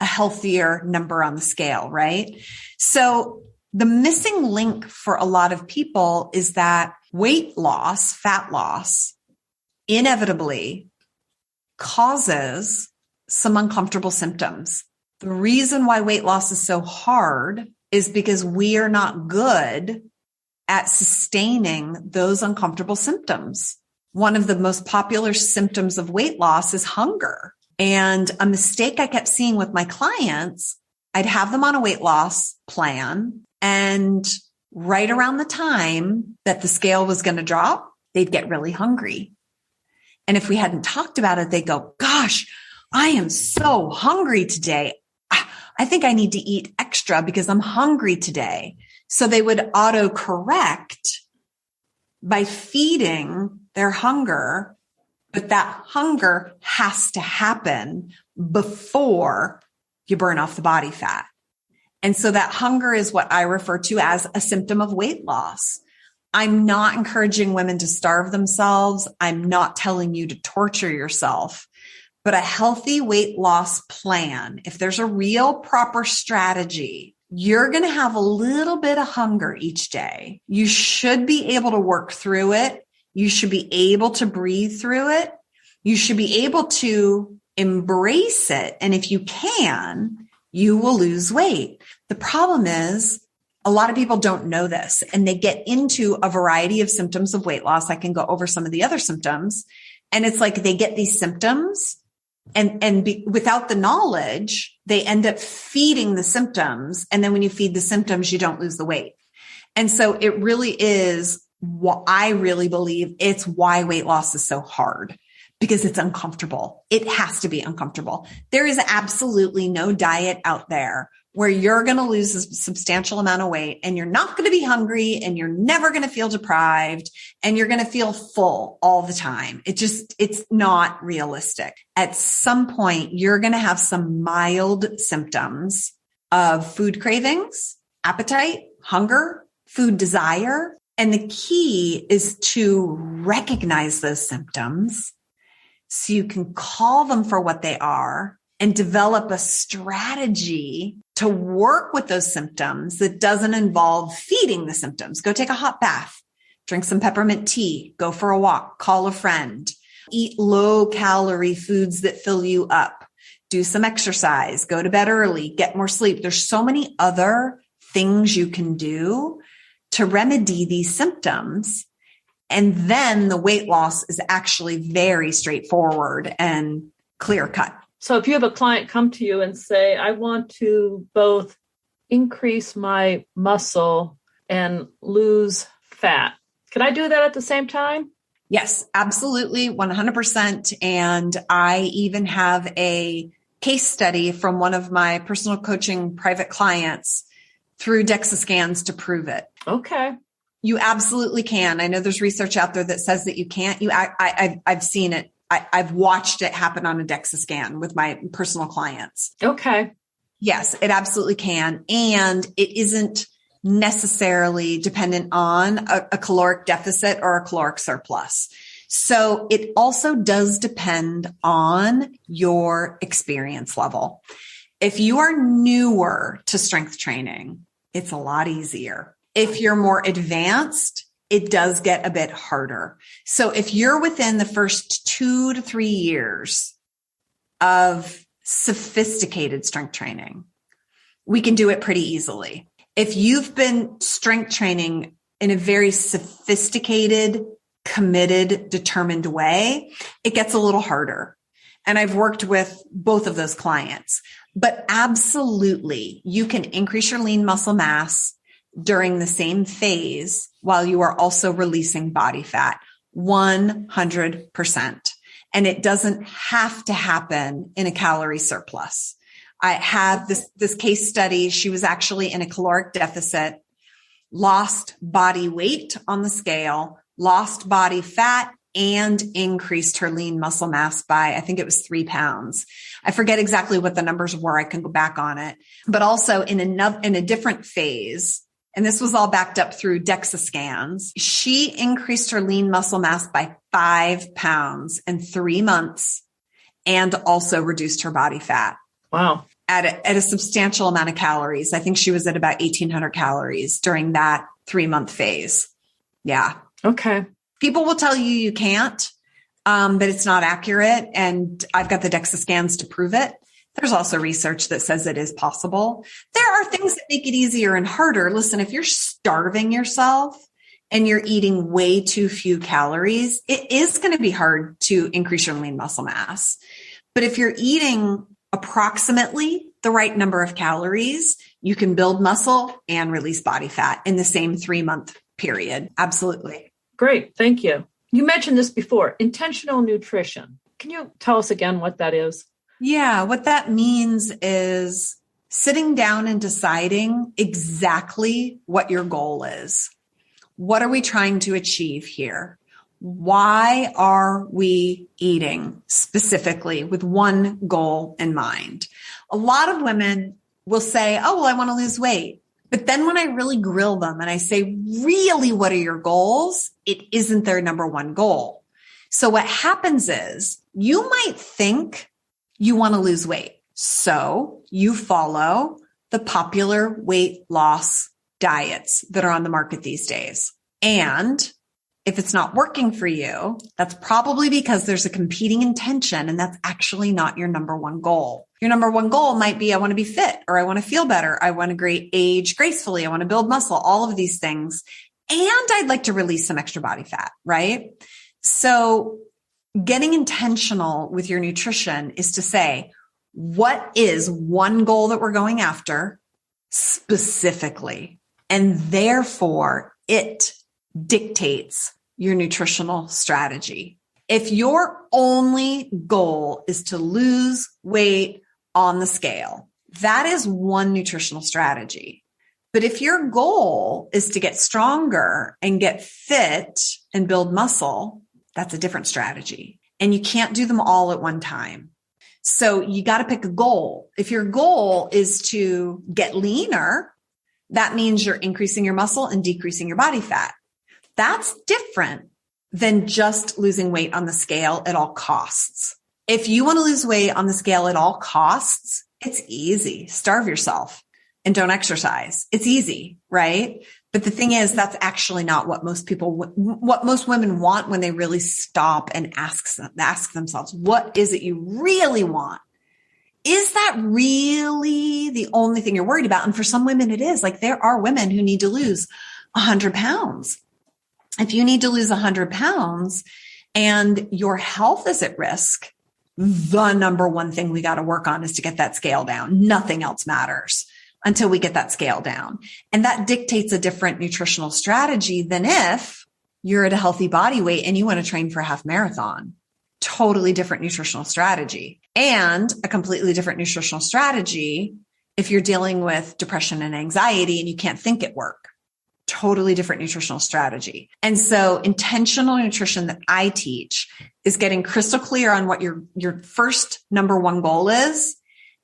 a healthier number on the scale, right? So the missing link for a lot of people is that weight loss, fat loss, inevitably causes some uncomfortable symptoms. The reason why weight loss is so hard is because we are not good at sustaining those uncomfortable symptoms. One of the most popular symptoms of weight loss is hunger. And a mistake I kept seeing with my clients, I'd have them on a weight loss plan, and right around the time that the scale was going to drop, they'd get really hungry. And if we hadn't talked about it, they'd go, gosh, I am so hungry today. I think I need to eat extra because I'm hungry today. So they would auto-correct by feeding their hunger, but that hunger has to happen before you burn off the body fat. And so that hunger is what I refer to as a symptom of weight loss. I'm not encouraging women to starve themselves. I'm not telling you to torture yourself, but a healthy weight loss plan, if there's a real proper strategy, you're going to have a little bit of hunger each day. You should be able to work through it. You should be able to breathe through it. You should be able to embrace it. And if you can, you will lose weight. The problem is a lot of people don't know this and they get into a variety of symptoms of weight loss. I can go over some of the other symptoms. And it's like they get these symptoms and without the knowledge, they end up feeding the symptoms. And then when you feed the symptoms, you don't lose the weight. And so it really is what I really believe it's why weight loss is so hard, because it's uncomfortable. It has to be uncomfortable. There is absolutely no diet out there where you're going to lose a substantial amount of weight and you're not going to be hungry and you're never going to feel deprived and you're going to feel full all the time. It's not realistic. At some point, you're going to have some mild symptoms of food cravings, appetite, hunger, food desire. And the key is to recognize those symptoms so you can call them for what they are and develop a strategy to work with those symptoms that doesn't involve feeding the symptoms. Go take a hot bath, drink some peppermint tea, go for a walk, call a friend, eat low calorie foods that fill you up. do some exercise, go to bed early, get more sleep. There's so many other things you can do to remedy these symptoms. And then the weight loss is actually very straightforward and clear cut. So if you have a client come to you and say, I want to both increase my muscle and lose fat, can I do that at the same time? Yes, absolutely. 100%. And I even have a case study from one of my personal coaching private clients through DEXA scans to prove it. Okay. You absolutely can. I know there's research out there that says that you can't. I've seen it. I've watched it happen on a DEXA scan with my personal clients. Okay. Yes, it absolutely can. And it isn't necessarily dependent on a caloric deficit or a caloric surplus. So it also does depend on your experience level. If you are newer to strength training, it's a lot easier. If you're more advanced, it does get a bit harder. So if you're within the first 2 to 3 years of sophisticated strength training, we can do it pretty easily. If you've been strength training in a very sophisticated, committed, determined way, it gets a little harder. And I've worked with both of those clients, but absolutely you can increase your lean muscle mass during the same phase while you are also releasing body fat, 100%. And it doesn't have to happen in a calorie surplus. I have this case study. She was actually in a caloric deficit, lost body weight on the scale, lost body fat, and increased her lean muscle mass by, I think it was 3 pounds. I forget exactly what the numbers were. I can go back on it, but also in a different phase. And this was all backed up through DEXA scans. She increased her lean muscle mass by 5 pounds in 3 months and also reduced her body fat. Wow. At a substantial amount of calories. I think she was at about 1,800 calories during that 3-month phase. Yeah. Okay. People will tell you can't, but it's not accurate. And I've got the DEXA scans to prove it. There's also research that says it is possible. There are things that make it easier and harder. Listen, if you're starving yourself and you're eating way too few calories, it is going to be hard to increase your lean muscle mass. But if you're eating approximately the right number of calories, you can build muscle and release body fat in the same 3-month period. Absolutely. Great. Thank you. You mentioned this before, intentional nutrition. Can you tell us again what that is? Yeah, what that means is sitting down and deciding exactly what your goal is. What are we trying to achieve here? Why are we eating specifically with one goal in mind? A lot of women will say, oh, well, I want to lose weight. But then when I really grill them and I say, really, what are your goals? It isn't their number one goal. So what happens is you might think you want to lose weight. So you follow the popular weight loss diets that are on the market these days. And if it's not working for you, that's probably because there's a competing intention and that's actually not your number one goal. Your number one goal might be, I want to be fit, or I want to feel better. I want to age gracefully. I want to build muscle, all of these things. And I'd like to release some extra body fat, right? So getting intentional with your nutrition is to say, what is one goal that we're going after specifically? And therefore it dictates your nutritional strategy. If your only goal is to lose weight on the scale, that is one nutritional strategy. But if your goal is to get stronger and get fit and build muscle, that's a different strategy. And you can't do them all at one time. So you got to pick a goal. If your goal is to get leaner, that means you're increasing your muscle and decreasing your body fat. That's different than just losing weight on the scale at all costs. If you want to lose weight on the scale at all costs, it's easy. Starve yourself and don't exercise. It's easy, right? But the thing is, that's actually not what most women want when they really stop and ask themselves, what is it you really want? is that really the only thing you're worried about? And for some women, it is. Like, there are women who need to lose 100 pounds. If you need to lose 100 pounds and your health is at risk, the number one thing we got to work on is to get that scale down. Nothing else matters until we get that scale down. And that dictates a different nutritional strategy than if you're at a healthy body weight and you want to train for a half marathon. Totally different nutritional strategy, and a completely different nutritional strategy if you're dealing with depression and anxiety and you can't think at work. Totally different nutritional strategy. And so intentional nutrition that I teach is getting crystal clear on what your first number one goal is,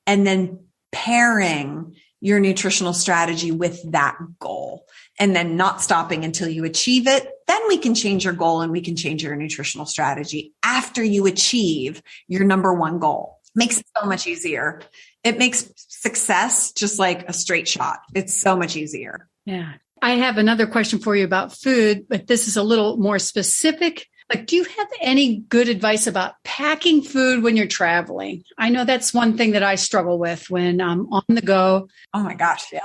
and then pairing your nutritional strategy with that goal, and then not stopping until you achieve it. Then we can change your goal and we can change your nutritional strategy after you achieve your number one goal. Makes it so much easier. It makes success just like a straight shot. It's so much easier. Yeah. I have another question for you about food, but this is a little more specific. Like, do you have any good advice about packing food when you're traveling? I know that's one thing that I struggle with when I'm on the go. Oh my gosh. Yeah.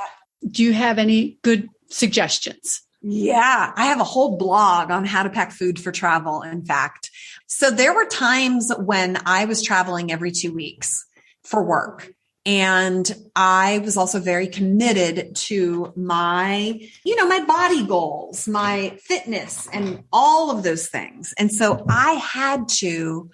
Do you have any good suggestions? Yeah. I have a whole blog on how to pack food for travel, in fact. So there were times when I was traveling every 2 weeks for work. And I was also very committed to my body goals, my fitness, and all of those things. And so I had to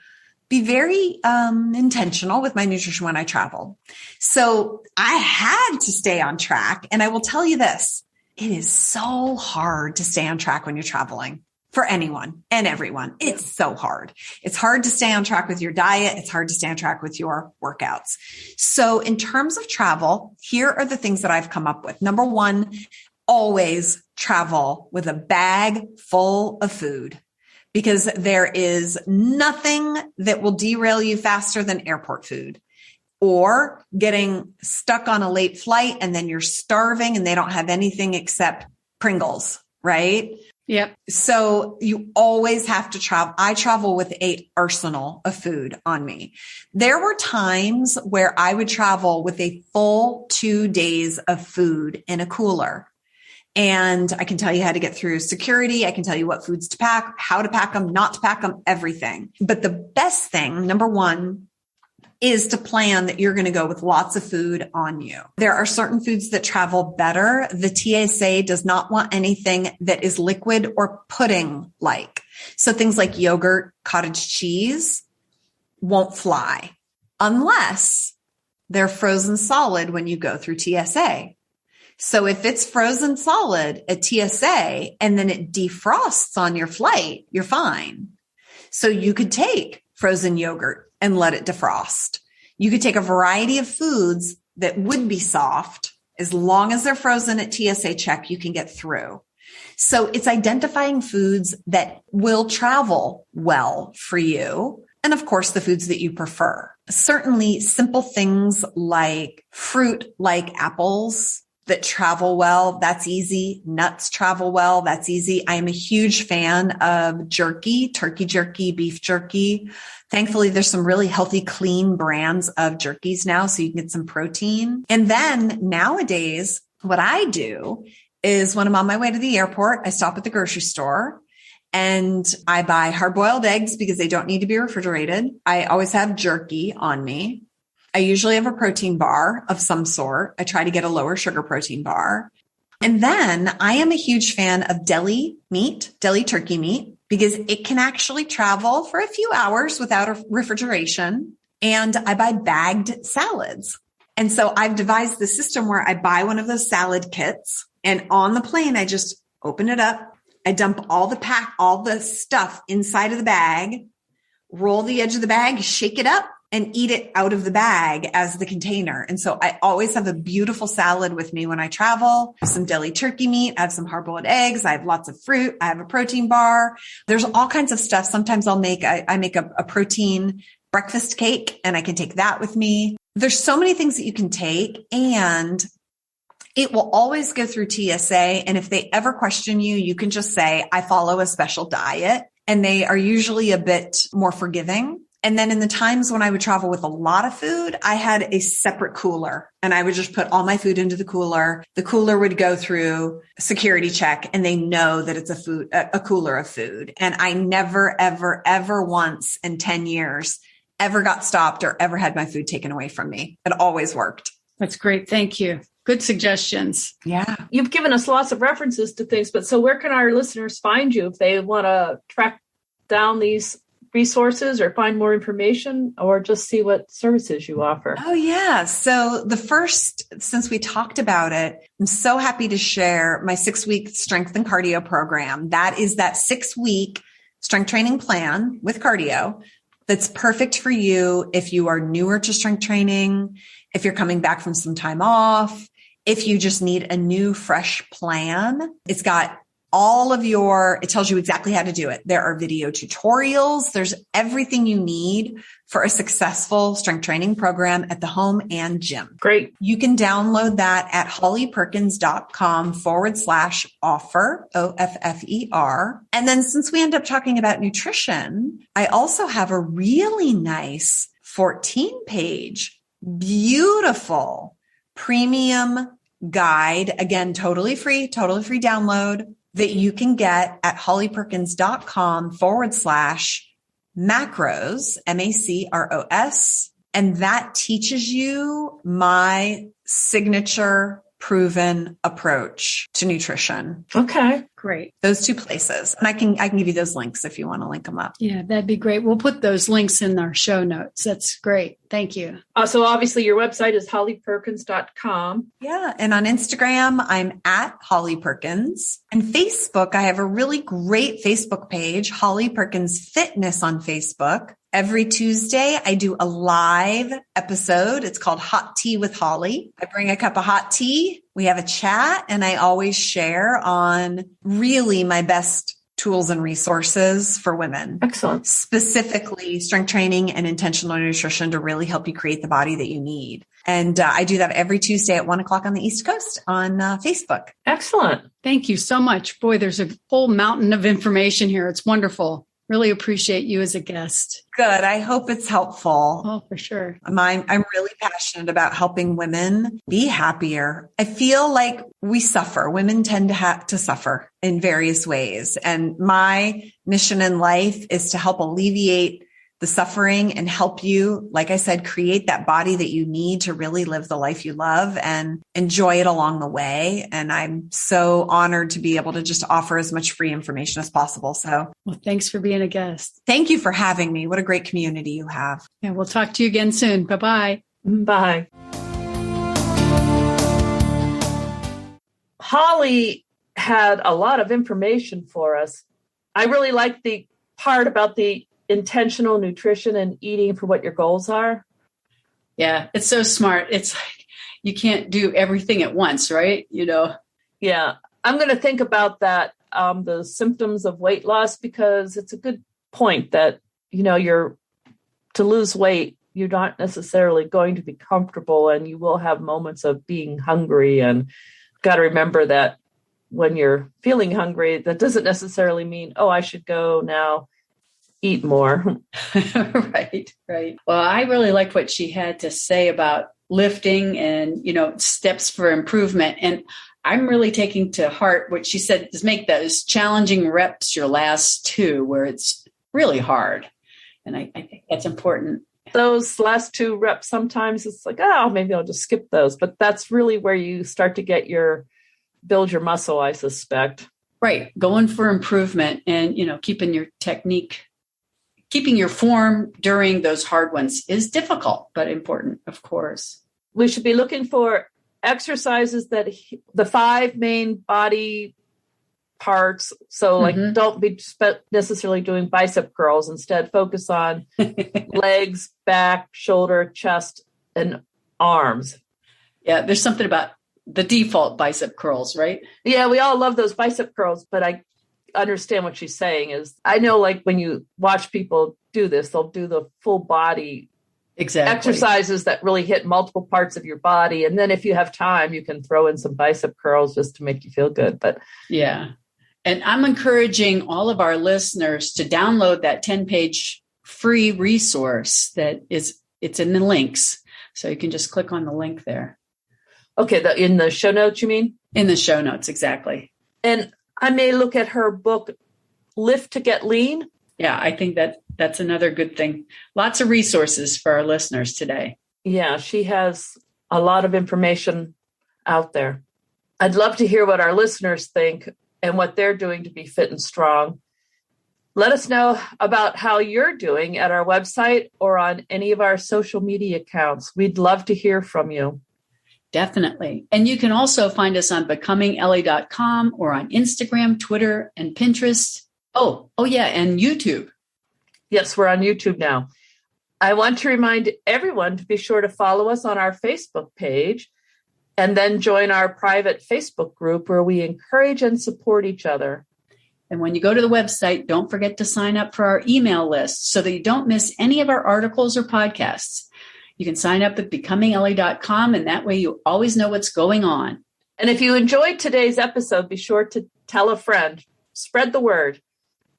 be very intentional with my nutrition when I traveled. So I had to stay on track. And I will tell you this, it is so hard to stay on track when you're traveling. For anyone and everyone. It's so hard. It's hard to stay on track with your diet. It's hard to stay on track with your workouts. So in terms of travel, here are the things that I've come up with. Number one, always travel with a bag full of food, because there is nothing that will derail you faster than airport food, or getting stuck on a late flight and then you're starving and they don't have anything except Pringles, right? Yep. So you always have to travel. I travel with an arsenal of food on me. There were times where I would travel with a full 2 days of food in a cooler. And I can tell you how to get through security. I can tell you what foods to pack, how to pack them, not to pack them, everything. But the best thing, number one, is to plan that you're going to go with lots of food on you. There are certain foods that travel better. The TSA does not want anything that is liquid or pudding-like. So things like yogurt, cottage cheese won't fly unless they're frozen solid when you go through TSA. So if it's frozen solid at TSA and then it defrosts on your flight, you're fine. So you could take frozen yogurt and let it defrost. You could take a variety of foods that would be soft. As long as they're frozen at TSA check, you can get through. So it's identifying foods that will travel well for you. And of course, the foods that you prefer. Certainly simple things like fruit, like apples, that travel well. That's easy. Nuts travel well. That's easy. I am a huge fan of jerky, turkey jerky, beef jerky. Thankfully, there's some really healthy, clean brands of jerkies now, so you can get some protein. And then nowadays, what I do is when I'm on my way to the airport, I stop at the grocery store and I buy hard-boiled eggs because they don't need to be refrigerated. I always have jerky on me. I usually have a protein bar of some sort. I try to get a lower sugar protein bar. And then I am a huge fan of deli turkey meat, because it can actually travel for a few hours without a refrigeration. And I buy bagged salads. And so I've devised the system where I buy one of those salad kits, and on the plane, I just open it up. I dump all the stuff inside of the bag, roll the edge of the bag, shake it up, and eat it out of the bag as the container. And so I always have a beautiful salad with me when I travel. I have some deli turkey meat. I have some hard-boiled eggs. I have lots of fruit. I have a protein bar. There's all kinds of stuff. Sometimes I make a protein breakfast cake, and I can take that with me. There's so many things that you can take, and it will always go through TSA. And if they ever question you, you can just say, I follow a special diet, and they are usually a bit more forgiving. And then in the times when I would travel with a lot of food, I had a separate cooler and I would just put all my food into the cooler. The cooler would go through a security check and they know that it's a cooler of food. And I never, ever, ever once in 10 years ever got stopped or ever had my food taken away from me. It always worked. That's great. Thank you. Good suggestions. Yeah. You've given us lots of references to things, but so where can our listeners find you if they want to track down these resources or find more information or just see what services you offer? Oh, yeah. So since we talked about it, I'm so happy to share my 6-week strength and cardio program. That is that 6-week strength training plan with cardio that's perfect for you if you are newer to strength training, if you're coming back from some time off, if you just need a new, fresh plan. It's got it tells you exactly how to do it. There are video tutorials. There's everything you need for a successful strength training program at the home and gym. Great. You can download that at hollyperkins.com/offer, OFFER. And then since we end up talking about nutrition, I also have a really nice 14-page, beautiful premium guide. Again, totally free download that you can get at hollyperkins.com/macros, MACROS. And that teaches you my signature proven approach to nutrition. Okay. Great. Those 2 places. And I can give you those links if you want to link them up. Yeah, that'd be great. We'll put those links in our show notes. That's great. Thank you. So obviously your website is hollyperkins.com. Yeah. And on Instagram, I'm at Holly Perkins. And Facebook, I have a really great Facebook page, Holly Perkins Fitness on Facebook. Every Tuesday, I do a live episode. It's called Hot Tea with Holly. I bring a cup of hot tea. We have a chat and I always share on really my best tools and resources for women. Excellent. Specifically strength training and intentional nutrition to really help you create the body that you need. And I do that every Tuesday at 1:00 on the East Coast on Facebook. Excellent. Thank you so much. Boy, there's a whole mountain of information here. It's wonderful. Really appreciate you as a guest. Good. I hope it's helpful. Oh, for sure. I'm really passionate about helping women be happier. I feel like we suffer. Women tend to suffer in various ways. And my mission in life is to help alleviate the suffering and help you, like I said, create that body that you need to really live the life you love and enjoy it along the way. And I'm so honored to be able to just offer as much free information as possible. So, well, thanks for being a guest. Thank you for having me. What a great community you have. Yeah, we'll talk to you again soon. Bye-bye. Bye. Holly had a lot of information for us. I really like the part about the intentional nutrition and eating for what your goals are. Yeah, it's so smart. It's like you can't do everything at once, right? Yeah, I'm going to think about that, the symptoms of weight loss, because it's a good point that, to lose weight, you're not necessarily going to be comfortable and you will have moments of being hungry, and got to remember that when you're feeling hungry, that doesn't necessarily mean, I should go now eat more. Right. Well, I really liked what she had to say about lifting and, steps for improvement. And I'm really taking to heart what she said is make those challenging reps your last 2 where it's really hard. And I think that's important. Those last 2 reps, sometimes it's like, maybe I'll just skip those. But that's really where you start to build your muscle, I suspect. Right. Going for improvement and, keeping your technique. Keeping your form during those hard ones is difficult, but important, of course. We should be looking for exercises that the 5 main body parts. So don't be necessarily doing bicep curls. Instead, focus on legs, back, shoulder, chest, and arms. Yeah, there's something about the default bicep curls, right? Yeah, we all love those bicep curls, but I understand what she's saying is I know like when you watch people do this, they'll do the full body exercises that really hit multiple parts of your body. And then if you have time, you can throw in some bicep curls just to make you feel good. But yeah. And I'm encouraging all of our listeners to download that 10-page free resource it's in the links. So you can just click on the link there. Okay. In the show notes, you mean? In the show notes, exactly. And I may look at her book, Lift to Get Lean. Yeah, I think that's another good thing. Lots of resources for our listeners today. Yeah, she has a lot of information out there. I'd love to hear what our listeners think and what they're doing to be fit and strong. Let us know about how you're doing at our website or on any of our social media accounts. We'd love to hear from you. Definitely. And you can also find us on becomingellie.com or on Instagram, Twitter, and Pinterest. Oh yeah, and YouTube. Yes, we're on YouTube now. I want to remind everyone to be sure to follow us on our Facebook page and then join our private Facebook group where we encourage and support each other. And when you go to the website, don't forget to sign up for our email list so that you don't miss any of our articles or podcasts. You can sign up at becomingellie.com, and that way you always know what's going on. And if you enjoyed today's episode, be sure to tell a friend. Spread the word.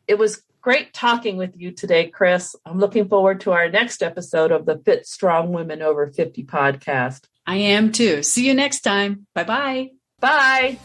It was great talking with you today, Chris. I'm looking forward to our next episode of the Fit Strong Women Over 50 podcast. I am too. See you next time. Bye-bye. Bye.